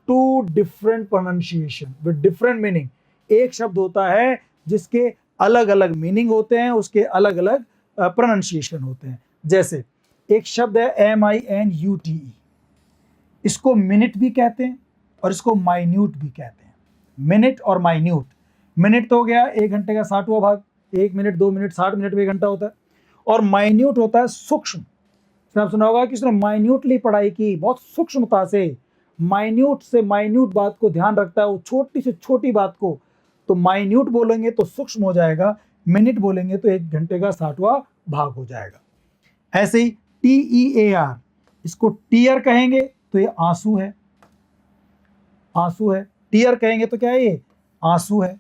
two different pronunciation with different meaning. एक शब्द होता है जिसके अलग अलग मीनिंग होते हैं, उसके अलग अलग प्रोनाउंसिएशन होते हैं। जैसे एक शब्द है MINUTE, इसको मिनट भी कहते हैं और इसको माइन्यूट भी कहते हैं। मिनट और माइन्यूट, मिनट तो हो गया 1 घंटे का 60वां भाग, 1 मिनट 2 मिनट 60 मिनट में 1 घंटा होता है। और माइन्यूट होता है सूक्ष्म। आप सुना होगा कि उसने माइन्यूटली पढ़ाई की, बहुत सूक्ष्मता से, माइन्यूट से माइन्यूट बात को ध्यान रखता है, वो छोटी से छोटी बात को। तो माइन्यूट बोलेंगे तो सूक्ष्म हो जाएगा, मिनट बोलेंगे तो 1 घंटे का 60वां भाग हो जाएगा। ऐसे ही TEAR, इसको टीयर कहेंगे तो ये आंसू है, आंसू है। टीयर कहेंगे तो क्या है, ये आंसू है।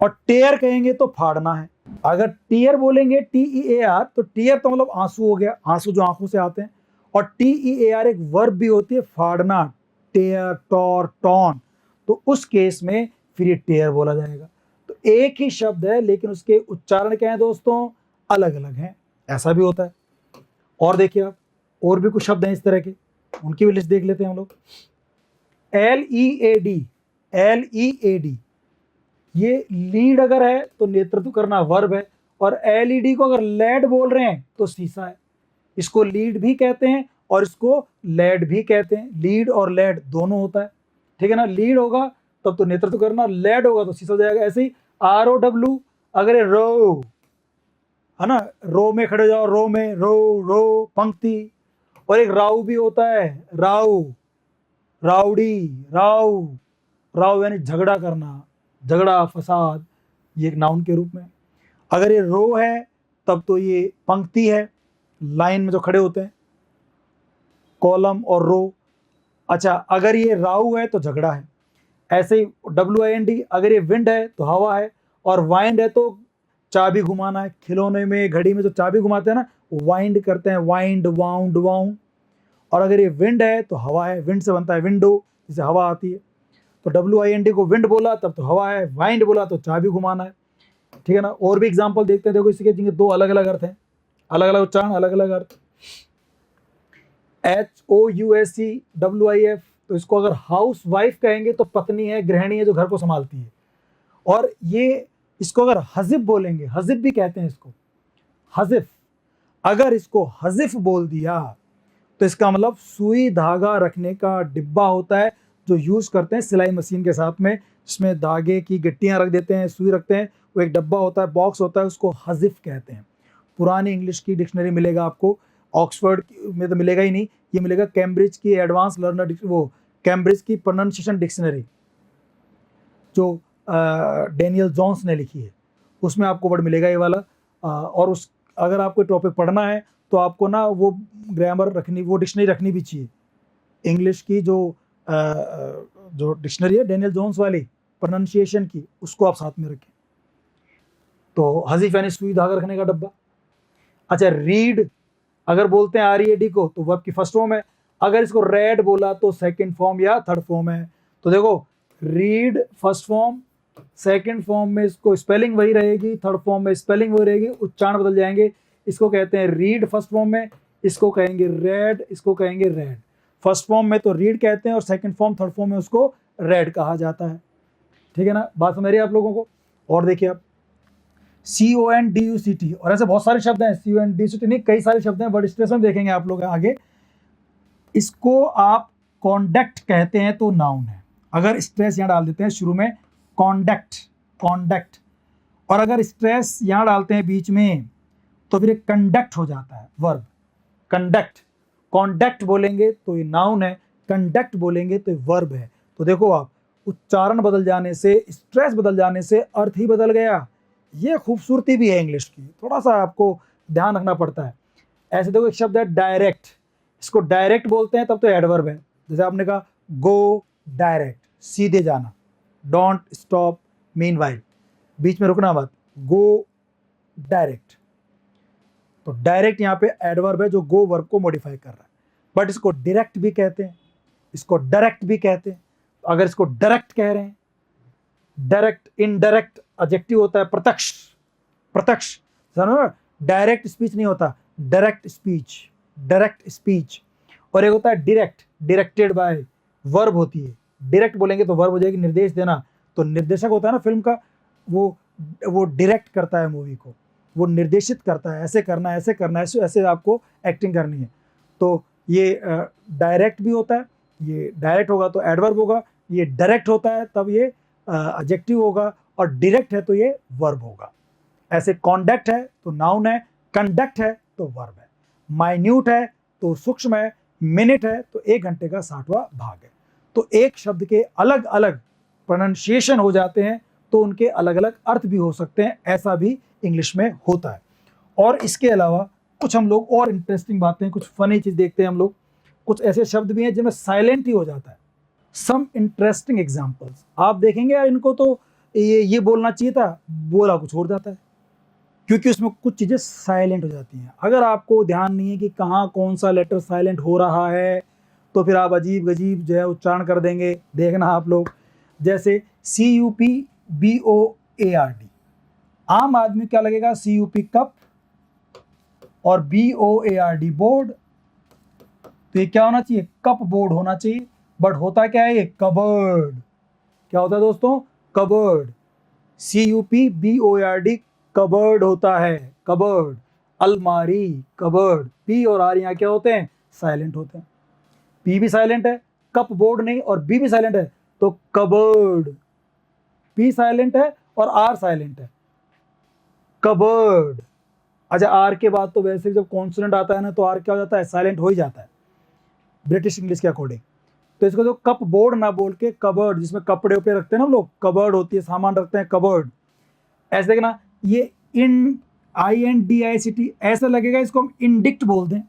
और टेयर कहेंगे तो फाड़ना है। अगर टीयर बोलेंगे TEAR तो टीयर तो मतलब आंसू हो गया, आंसू जो आंखों से आते हैं। और TEAR एक वर्ब भी होती है, फाड़ना, टेयर, टॉर, टॉन। तो उस केस में फिर ये टेयर बोला जाएगा। तो एक ही शब्द है लेकिन उसके उच्चारण क्या है दोस्तों, अलग अलग हैं, ऐसा भी होता है। और देखिए आप, और भी कुछ शब्द हैं इस तरह के, उनकी भी लिस्ट देख लेते हैं हम लोग। LEAD, ये लीड अगर है तो नेतृत्व करना वर्ब है, और LED को अगर लेड बोल रहे हैं तो शीशा है। इसको लीड भी कहते हैं और इसको लेड भी कहते हैं, लीड और लेड दोनों होता है, ठीक है ना। लीड होगा तब तो नेतृत्व करना, लेड होगा तो शीशा हो जाएगा। ऐसे ही ROW, अगर ये रो है ना, रो में खड़े जाओ, रो में, रो पंक्ति। और एक राव भी होता है, राव, राउडी, राव यानी झगड़ा करना, झगड़ा, फसाद, ये एक नाउन के रूप में। अगर ये रो है तब तो ये पंक्ति है, लाइन में जो खड़े होते हैं, कॉलम और रो। अच्छा, अगर ये राव है तो झगड़ा है। ऐसे ही WIND, अगर ये विंड है तो हवा है, और वाइंड है तो चाबी घुमाना है। खिलौने में, घड़ी में जो चाबी घुमाते हैं ना, वाइंड करते हैं, वाइंड, वाउंड, वाउंड। और अगर ये विंड है तो हवा है, विंड से बनता है विंडो, जिसे हवा आती है। तो WIND को विंड बोला तब तो हवा है, वाइंड बोला तो चाबी घुमाना है, ठीक है ना। और भी एग्जाम्पल देखते हैं, देखो इसके जिनके दो अलग अलग अर्थ हैं, अलग अलग उच्चारण, अलग अलग अर्थ। HOUSEWIF, तो इसको अगर हाउस वाइफ कहेंगे तो पत्नी है, गृहिणी है जो घर को संभालती है। और ये इसको अगर हजिफ बोलेंगे, हजिफ भी कहते हैं इसको, हजिफ, अगर इसको हजिफ बोल दिया तो इसका मतलब सुई धागा रखने का डिब्बा होता है जो यूज करते हैं सिलाई मशीन के साथ में, जिसमें धागे की गिट्टियां रख देते हैं, सुई रखते हैं, वो एक डब्बा होता है, बॉक्स होता है, उसको हजिफ कहते हैं। पुरानी इंग्लिश की डिक्शनरी मिलेगा आपको, ऑक्सफोर्ड में तो मिलेगा ही नहीं, ये मिलेगा कैम्ब्रिज की एडवांस लर्नर, वो कैम्ब्रिज की प्रोनाउंसिएशन डिक्शनरी जो डेनियल जॉन्स ने लिखी है, उसमें आपको वर्ड मिलेगा ये वाला। और उस अगर आपको टॉपिक पढ़ना है तो आपको ना वो ग्रामर रखनी, वो डिक्शनरी रखनी भी चाहिए। इंग्लिश की जो डिक्शनरी है डेनियल जॉन्स वाली प्रोनाउंसिएशन की, उसको आप साथ में रखें। तो हजीफ यानी सुई धागा रखने का डब्बा। अच्छा, रीड अगर बोलते हैं READ को तो वर्ब की फर्स्ट फॉर्म है। अगर इसको रेड बोला तो सेकंड फॉर्म या थर्ड फॉर्म है। तो देखो, read first form, second form में इसको स्पेलिंग वही रहेगी, थर्ड फॉर्म में स्पेलिंग वही रहेगी, उच्चारण बदल जाएंगे। इसको कहते हैं रीड फर्स्ट फॉर्म में, इसको कहेंगे रेड, इसको कहेंगे रेड। फर्स्ट फॉर्म में तो रीड कहते हैं और सेकंड फॉर्म, थर्ड फॉर्म में उसको रेड कहा जाता है, ठीक है ना। बात समझ रही है आप लोगों को। और देखिए आप, CONDUCT, और ऐसे बहुत सारे शब्द हैं, CONDUCT नहीं, कई सारे शब्द हैं, बट स्ट्रेस में देखेंगे आप लोग आगे। इसको आप कॉन्डक्ट कहते हैं तो नाउन है, अगर स्ट्रेस यहाँ डाल देते हैं शुरू में, कॉन्डक्ट, कॉन्डक्ट। और अगर स्ट्रेस यहाँ डालते हैं बीच में तो फिर एक कंडक्ट हो जाता है, वर्ब, कंडक्ट। कॉन्डक्ट बोलेंगे तो ये नाउन है, कंडक्ट बोलेंगे तो ये वर्ब है। तो देखो आप, उच्चारण बदल जाने से, स्ट्रेस बदल जाने से अर्थ ही बदल गया। ये खूबसूरती भी है इंग्लिश की, थोड़ा सा आपको ध्यान रखना पड़ता है। ऐसे देखो, एक शब्द है डायरेक्ट, इसको डायरेक्ट बोलते हैं तब तो एडवर्ब है। जैसे आपने कहा गो डायरेक्ट, सीधे जाना, डोंट स्टॉप मीनवाइल, बीच में रुकना मत, गो डायरेक्ट। तो डायरेक्ट यहाँ पे एडवर्ब है जो गो वर्ब को मॉडिफाई कर रहा है, बट इसको डायरेक्ट भी कहते हैं, इसको डायरेक्ट भी कहते हैं। तो अगर इसको डायरेक्ट कह रहे हैं, डायरेक्ट, इनडायरेक्ट एडजेक्टिव होता है प्रत्यक्ष, प्रत्यक्ष, डायरेक्ट स्पीच नहीं होता, डायरेक्ट स्पीच, डायरेक्ट स्पीच। और एक होता है डायरेक्ट, डायरेक्टेड बाय, वर्ब होती है। डायरेक्ट बोलेंगे तो वर्ब हो जाएगी निर्देश देना, तो निर्देशक होता है ना फिल्म का, वो डायरेक्ट करता है मूवी को, वो निर्देशित करता है, ऐसे करना है, ऐसे करना है, ऐसे आपको एक्टिंग करनी है। तो ये डायरेक्ट भी होता है, ये डायरेक्ट होगा तो एडवर्ब होगा, ये डायरेक्ट होता है तब ये एडजेक्टिव होगा, और डायरेक्ट है तो ये वर्ब होगा। ऐसे कॉन्डक्ट है तो नाउन है, कंडक्ट है तो वर्ब है, माइन्यूट है तो सूक्ष्म है, मिनट है तो 1 घंटे का 60वां भाग है। तो एक शब्द के अलग अलग प्रोनाउंसिएशन हो जाते हैं तो उनके अलग अलग अर्थ भी हो सकते हैं, ऐसा भी इंग्लिश में होता है। और इसके अलावा कुछ हम लोग और इंटरेस्टिंग बातें, कुछ फनी चीज देखते हैं हम लोग। कुछ ऐसे शब्द भी हैं जिनमें साइलेंट ही हो जाता है। सम इंटरेस्टिंग एग्जाम्पल्स आप देखेंगे यार, इनको तो ये बोलना चाहिए था, बोला कुछ और जाता है, क्योंकि उसमें कुछ चीजें साइलेंट हो जाती हैं। अगर आपको ध्यान नहीं है कि कहाँ कौन सा लेटर साइलेंट हो रहा है, तो फिर आप अजीब गजीब जो है उच्चारण कर देंगे। देखना आप लोग, जैसे CUPBOARD, आम आदमी क्या लगेगा, CUP कप और BOARD बोर्ड, तो ये क्या होना चाहिए, कप बोर्ड होना चाहिए, बट होता क्या है, ये कबर्ड। क्या होता है दोस्तों, कबर्ड। CUPBOARD कबर्ड होता है, कबर्ड, अलमारी, कबर्ड। P और R यहाँ क्या होते हैं, साइलेंट होते हैं। P भी साइलेंट है, कप बोर्ड नहीं, और B भी साइलेंट है, तो कबर्ड। P साइलेंट है और R साइलेंट है, कबर्ड। अच्छा, R के बाद तो वैसे जब कॉन्सोनेंट आता है ना, तो R क्या हो जाता है, साइलेंट हो ही जाता है ब्रिटिश इंग्लिश के अकॉर्डिंग। तो इसको जो कप बोर्ड ना बोल के कबर्ड, जिसमें कपड़े उपड़े रखते हैं ना हम लोग, कबर्ड होती है, सामान रखते हैं, कबर्ड। ऐसे देखना, ये INDICT ऐसा लगेगा, इसको हम इंडिक्ट बोलते हैं,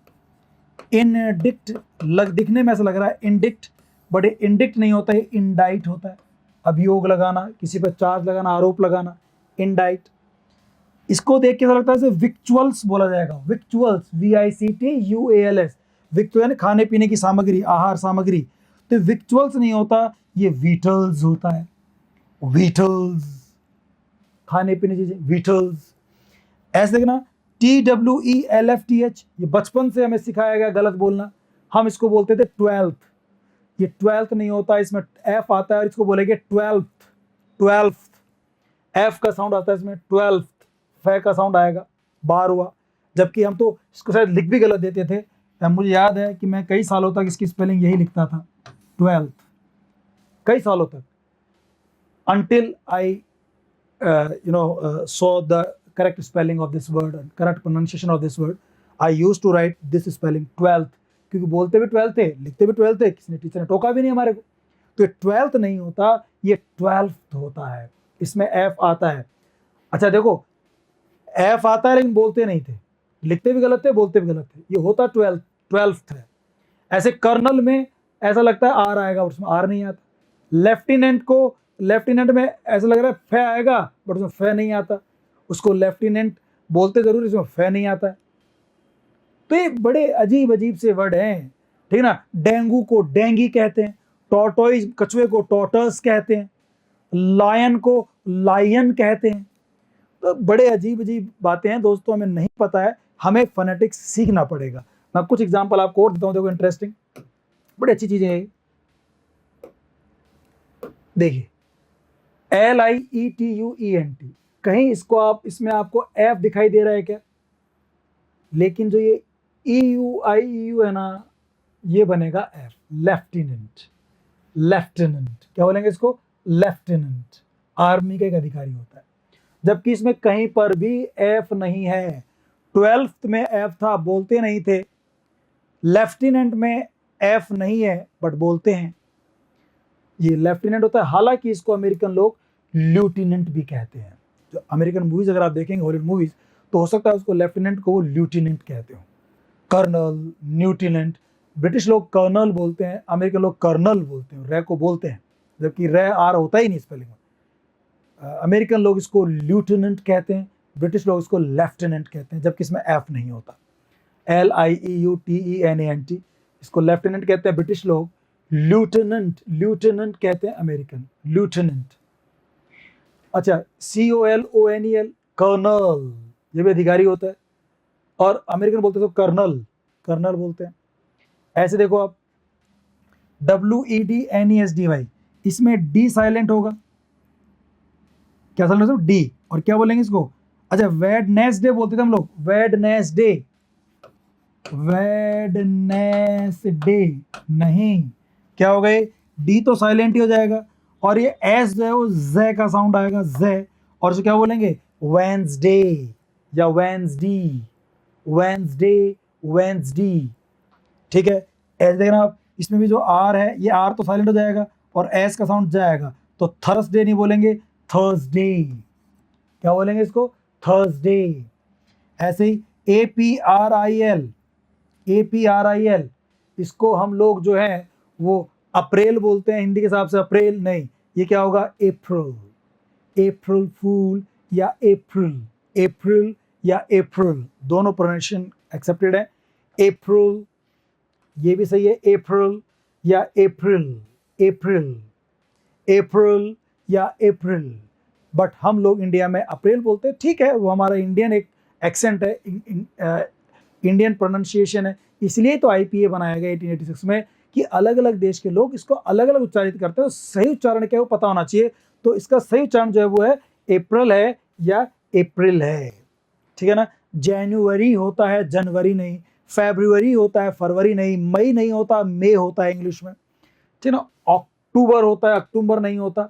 इनडिक्ट। दिखने में ऐसा लग रहा है इंडिक्ट, बट ये इंडिक्ट नहीं होता है, इंडाइट होता है। अभियोग लगाना, किसी पर चार्ज लगाना, आरोप लगाना, इंडाइट। इसको देख के ऐसा लगता है जैसे विक्चुअल्स बोला जाएगा, विक्चुअल्स, VICTUALS, विक्चुअल यानी खाने पीने की सामग्री, आहार सामग्री। तो विक्चुअल्स नहीं होता, ये वीटल्स होता है, वीटल्स, खाने पीने चीजें, वीटल्स। ऐसे देखना, TWELFTH, ये बचपन से हमें सिखाया गया गलत बोलना, हम इसको बोलते थे 12th। ये 12th नहीं होता, इसमें F आता है, और इसको बोलेंगे 12th, 12th। F का साउंड आता है इसमें, 12th, फ का साउंड आएगा, 12वां। जबकि हम तो इसको शायद लिख भी गलत देते थे। मुझे याद है कि मैं कई सालों तक इसकी स्पेलिंग यही लिखता था, 12th, कई सालों तक, until I saw the correct spelling of this word and correct pronunciation of this word. I used to write this spelling 12th, क्योंकि बोलते भी 12th थे, लिखते भी 12th थे, किसी ने टीचर ने टोका भी नहीं हमारे को। तो ये 12th नहीं होता, ये 12th होता है, इसमें F आता है। अच्छा देखो, F आता है लेकिन बोलते नहीं थे, लिखते भी गलत थे, बोलते भी गलत थे, ये होता 12th है। ऐसे कर्नल में ऐसा लगता है R आएगा, उसमें R नहीं आता। लेफ्टिनेंट को, लेफ्टिनेंट में ऐसा लग रहा है फ आएगा, बट उसमें फ नहीं आता, उसको लेफ्टिनेंट बोलते जरूर, इसमें फ नहीं आता है। तो ये बड़े अजीब अजीब से वर्ड हैं, ठीक ना। डेंगू को डेंगी कहते हैं, टॉर्टोइज, कछुए को टॉर्टस कहते हैं, लायन को लायन कहते हैं। तो बड़े अजीब अजीब बातें हैं दोस्तों, हमें नहीं पता है, हमें फोनेटिक्स सीखना पड़ेगा। मैं कुछ एग्जांपल आपको और देता हूं, देखो इंटरेस्टिंग, बड़ी अच्छी चीजें हैं। देखिए, LIETUENT, कहीं इसको आप, इसमें आपको F दिखाई दे रहा है क्या, लेकिन जो ये EUIEU है ना, ये बनेगा F, लेफ्टिनेंट, लेफ्टिनेंट। क्या बोलेंगे इसको, लेफ्टिनेंट, आर्मी का एक अधिकारी होता है। जबकि इसमें कहीं पर भी F नहीं है। 12th में F था, बोलते नहीं थे। लेफ्टिनेंट में F नहीं है, बट बोलते हैं। ये लेफ्टिनेंट होता है, हालांकि इसको अमेरिकन लोग ल्यूटिनेंट भी कहते हैं। जो अमेरिकन मूवीज अगर आप देखेंगे, हॉलीवुड मूवीज, तो हो सकता है उसको लेफ्टिनेंट को वो ल्यूटिनेंट कहते हो, कर्नल, ल्यूटिनेंट। ब्रिटिश लोग कर्नल बोलते हैं, अमेरिकन लोग कर्नल बोलते हैं, रे को बोलते हैं। जबकि रे आर होता ही नहीं स्पेलिंग में। अमेरिकन लोग इसको ल्यूटेनेंट कहते हैं, ब्रिटिश लोग इसको लेफ्टिनेंट कहते हैं, जबकि इसमें एफ नहीं होता। LIEUTENANT, इसको लेफ्टिनेंट कहते हैं ब्रिटिश लोग, ल्यूटेनेंट कहते हैं अमेरिकन, ल्यूटेनेंट। अच्छा, COLONEL, कर्नल, ये भी अधिकारी होता है, और अमेरिकन बोलते हैं तो कर्नल बोलते हैं। ऐसे देखो आप, WEDNESDY, इसमें डी साइलेंट होगा, क्या साइलेंट होगा? डी। और क्या बोलेंगे इसको? अच्छा, वेडनेसडे बोलते थे हम लोग, वेडनेसडे नहीं, क्या हो गए? डी तो साइलेंट ही हो जाएगा, और ये एस जो है वो जे का साउंड आएगा, जे। और इसको क्या बोलेंगे? वेंसडे या वेंसडी। ठीक है, ऐसे देखना आप, इसमें भी जो आर है, ये आर तो साइलेंट हो जाएगा और एस का साउंड जाएगा, तो थर्सडे नहीं बोलेंगे, थर्सडे। क्या बोलेंगे इसको? थर्सडे। ऐसे ही APRIL, इसको हम लोग जो है वो अप्रैल बोलते हैं, हिंदी के हिसाब से अप्रैल नहीं, ये क्या होगा? अप्रैल फूल या अप्रैल, दोनों प्रोनाउंसिएशन एक्सेप्टेड है। अप्रैल, ये भी सही है, अप्रैल या अप्रैल, बट हम लोग इंडिया में अप्रैल बोलते हैं। ठीक है, वो हमारा इंडियन एक एक्सेंट है, इंडियन प्रोनाउंसिएशन है, इसलिए तो IPA बनाया गया 1886 में, कि अलग अलग देश के लोग इसको अलग अलग उच्चारित करते हैं, तो सही उच्चारण क्या है वो पता होना चाहिए। तो इसका सही उच्चारण जो है वो है अप्रैल है या अप्रैल है, ठीक है ना। जनवरी होता है जनवरी नहीं, फरवरी होता है फरवरी नहीं, मई नहीं होता मई होता है इंग्लिश में, ठीक है ना। अक्टूबर होता है अक्टूबर नहीं होता।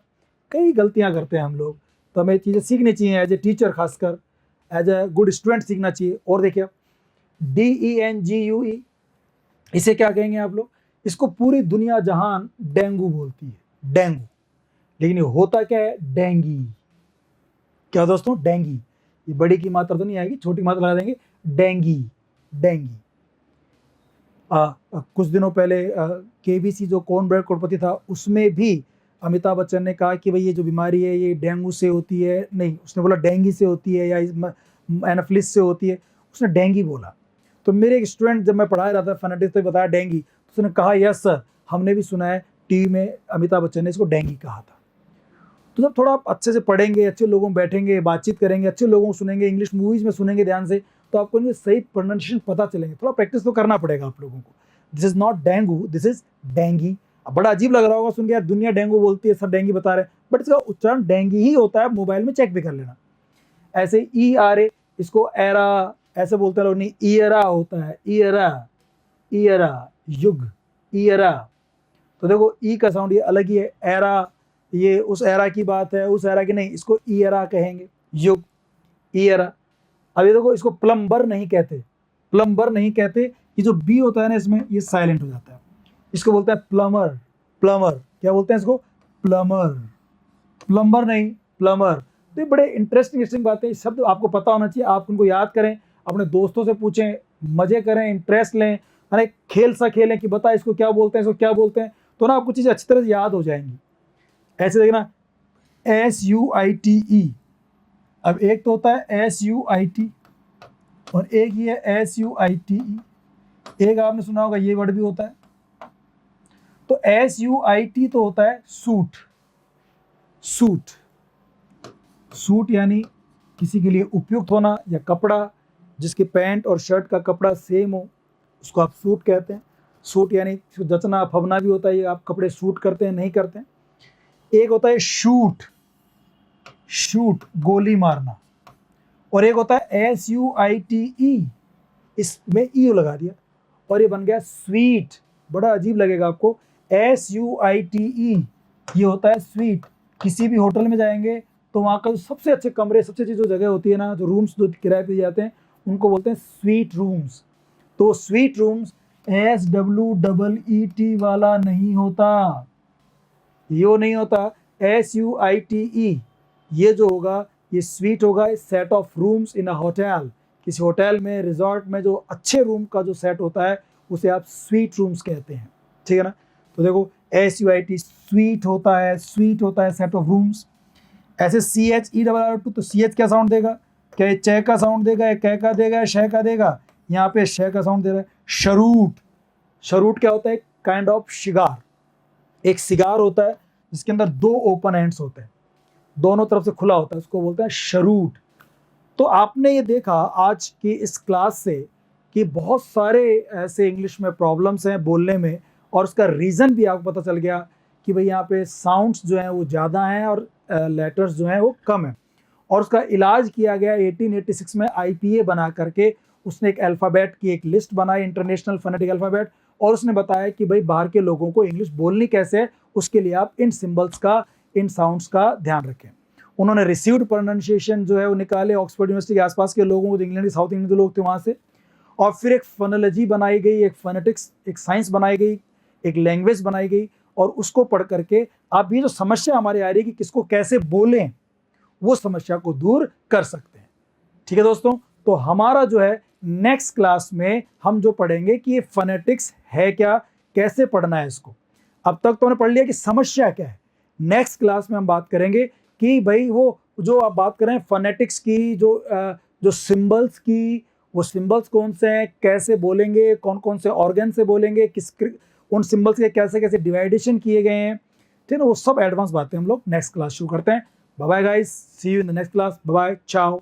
कई गलतियां करते हैं हम लोग, तो हमें चीज़ें सीखनी चाहिए, एज ए टीचर खासकर, एज ए गुड स्टूडेंट सीखना चाहिए। और देखिए DENGUE, इसे क्या कहेंगे आप लोग? इसको पूरी दुनिया जहान डेंगू बोलती है, डेंगू, लेकिन ये होता क्या है? डेंगी। क्या दोस्तों? डेंगी। ये बड़ी की मात्रा तो नहीं आएगी, छोटी मात्रा लगा देंगे, डेंगी। कुछ दिनों पहले KBC जो कॉर्नब्रेड करोड़पति था, उसमें भी अमिताभ बच्चन ने कहा कि भाई ये जो बीमारी है ये डेंगू से होती है, नहीं, उसने बोला डेंगी से होती है या एनाफिलिस से होती है, उसने डेंगी बोला। तो मेरे एक स्टूडेंट, जब मैं पढ़ा रहा था फनेटिक्स, तो बताया डेंगी, तो उसने कहा यस सर, हमने भी सुना है, टीवी में अमिताभ बच्चन ने इसको डेंगी कहा था। तो जब थोड़ा आप अच्छे से पढ़ेंगे, अच्छे लोगों में बैठेंगे, बातचीत करेंगे, अच्छे लोगों को सुनेंगे, इंग्लिश मूवीज में सुनेंगे ध्यान से, तो आपको इनके सही प्रोनाउंसिएशन पता चलेंगे। थोड़ा प्रैक्टिस तो करना पड़ेगा आप लोगों को। This is not dengue, this is dinghy. अब बड़ा अजीब लग रहा होगा सुन के, यार दुनिया डेंगू बोलती है, सब डेंगी बता रहे हैं, बट इसका उच्चारण डेंगी ही होता है, मोबाइल में चेक भी कर लेना। ऐसे ERA, इसको एरा ऐसे बोलते हैं लोग, नहीं, ईयरा होता है, ईयरा, युग, ईयरा। तो देखो ई का साउंड ये अलग ही है, एरा, ये उस एरा की बात है, उस एरा की नहीं, इसको ईयरा कहेंगे, युग, ईयरा। अब ये देखो, इसको प्लम्बर नहीं कहते, ये जो बी होता है ना इसमें, ये साइलेंट हो जाता है, इसको बोलते हैं प्लमर। क्या बोलते हैं इसको? प्लम्बर नहीं, प्लमर। तो ये बड़े इंटरेस्टिंग बातें, शब्द आपको पता होना चाहिए, आप उनको याद करें, अपने दोस्तों से पूछें, मजे करें, इंटरेस्ट लें, अरे खेल सा खेलें कि बता इसको क्या बोलते हैं, तो ना आपको चीज़ें अच्छी तरह से याद हो जाएंगी। ऐसे देखना, SUITE, अब एक तो होता है SUIT और एक ही है SUITE। एक आपने सुना होगा ये वर्ड भी होता है। तो SUIT तो होता है सूट यानी किसी के लिए उपयुक्त होना, या कपड़ा जिसके पैंट और शर्ट का कपड़ा सेम हो, उसको आप सूट कहते हैं। सूट यानी जचना फबना भी होता है, ये आप कपड़े सूट करते हैं नहीं करते हैं। एक होता है शूट, गोली मारना, और एक होता है SUITE, इसमें ई लगा दिया और ये बन गया स्वीट। बड़ा अजीब लगेगा आपको, SUITE, ये होता है स्वीट। किसी भी होटल में जाएंगे तो वहाँ का सबसे अच्छे कमरे, सबसे अच्छी जो जगह होती है ना, जो रूम्स जो किराए पे जाते हैं, उनको बोलते हैं स्वीट रूम्स। तो स्वीट रूम्स SWEET वाला नहीं होता, ये नहीं होता, SUITE, ये जो होगा ये स्वीट होगा, set of rooms in a hotel. किसी होटल में, रिजॉर्ट में जो अच्छे रूम का जो सेट होता है उसे आप स्वीट रूम्स कहते हैं, ठीक है ना। तो देखो SUIT स्वीट होता है, स्वीट होता है सेट ऑफ रूम्स। ऐसे CHERR2 तो CH क्या साउंड देगा, क्या ये च का साउंड देगा, या कै का देगा, या श का देगा, यहाँ पे श का साउंड दे रहा है। शरूट, शरूट क्या होता है, काइंड ऑफ शिगार, एक सिगार होता है जिसके अंदर 2 ओपन एंड्स होते हैं, दोनों तरफ से खुला होता है, उसको बोलते हैं शरूट। तो आपने ये देखा आज की इस क्लास से कि बहुत सारे ऐसे इंग्लिश में प्रॉब्लम्स हैं बोलने में, और उसका रीज़न भी आपको पता चल गया कि भाई यहाँ पे साउंड्स जो हैं वो ज़्यादा हैं और लेटर्स जो हैं वो कम हैं, और उसका इलाज किया गया 1886 में IPA बना करके। उसने एक अल्फ़ाबेट की एक लिस्ट बनाई, इंटरनेशनल फोनेटिक अल्फ़ाबेट, और उसने बताया कि भाई बाहर के लोगों को इंग्लिश बोलनी कैसे है, उसके लिए आप इन सिंबल्स का, इन साउंड्स का ध्यान रखें। उन्होंने रिसीव्ड प्रोनाउंसिएशन जो है वो निकाले ऑक्सफोर्ड यूनिवर्सिटी के आसपास के लोगों को, इंग्लैंड साउथ इंडियन के लोग थे वहाँ से, और फिर एक फोनोलॉजी बनाई गई, एक फोनेटिक्स, एक साइंस बनाई गई, एक लैंग्वेज बनाई गई, और उसको पढ़ करके आप ये जो समस्या हमारी आ रही है कि किसको कैसे बोलें, वो समस्या को दूर कर सकते हैं। ठीक है दोस्तों, तो हमारा जो है नेक्स्ट क्लास में हम जो पढ़ेंगे कि ये फोनेटिक्स है क्या, कैसे पढ़ना है इसको। अब तक तो हमने पढ़ लिया कि समस्या क्या है, नेक्स्ट क्लास में हम बात करेंगे कि भाई वो जो आप बात कर रहे हैं फोनेटिक्स की, जो सिंबल्स की, वो सिंबल्स कौन से हैं, कैसे बोलेंगे, कौन कौन से ऑर्गन से बोलेंगे, उन सिंबल्स के कैसे कैसे डिवाइडेशन किए गए हैं, ठीक है ना, वो सब एडवांस बातें हम लोग नेक्स्ट क्लास शुरू करते हैं। Bye bye guys, see you in the next class, bye bye, चाओ।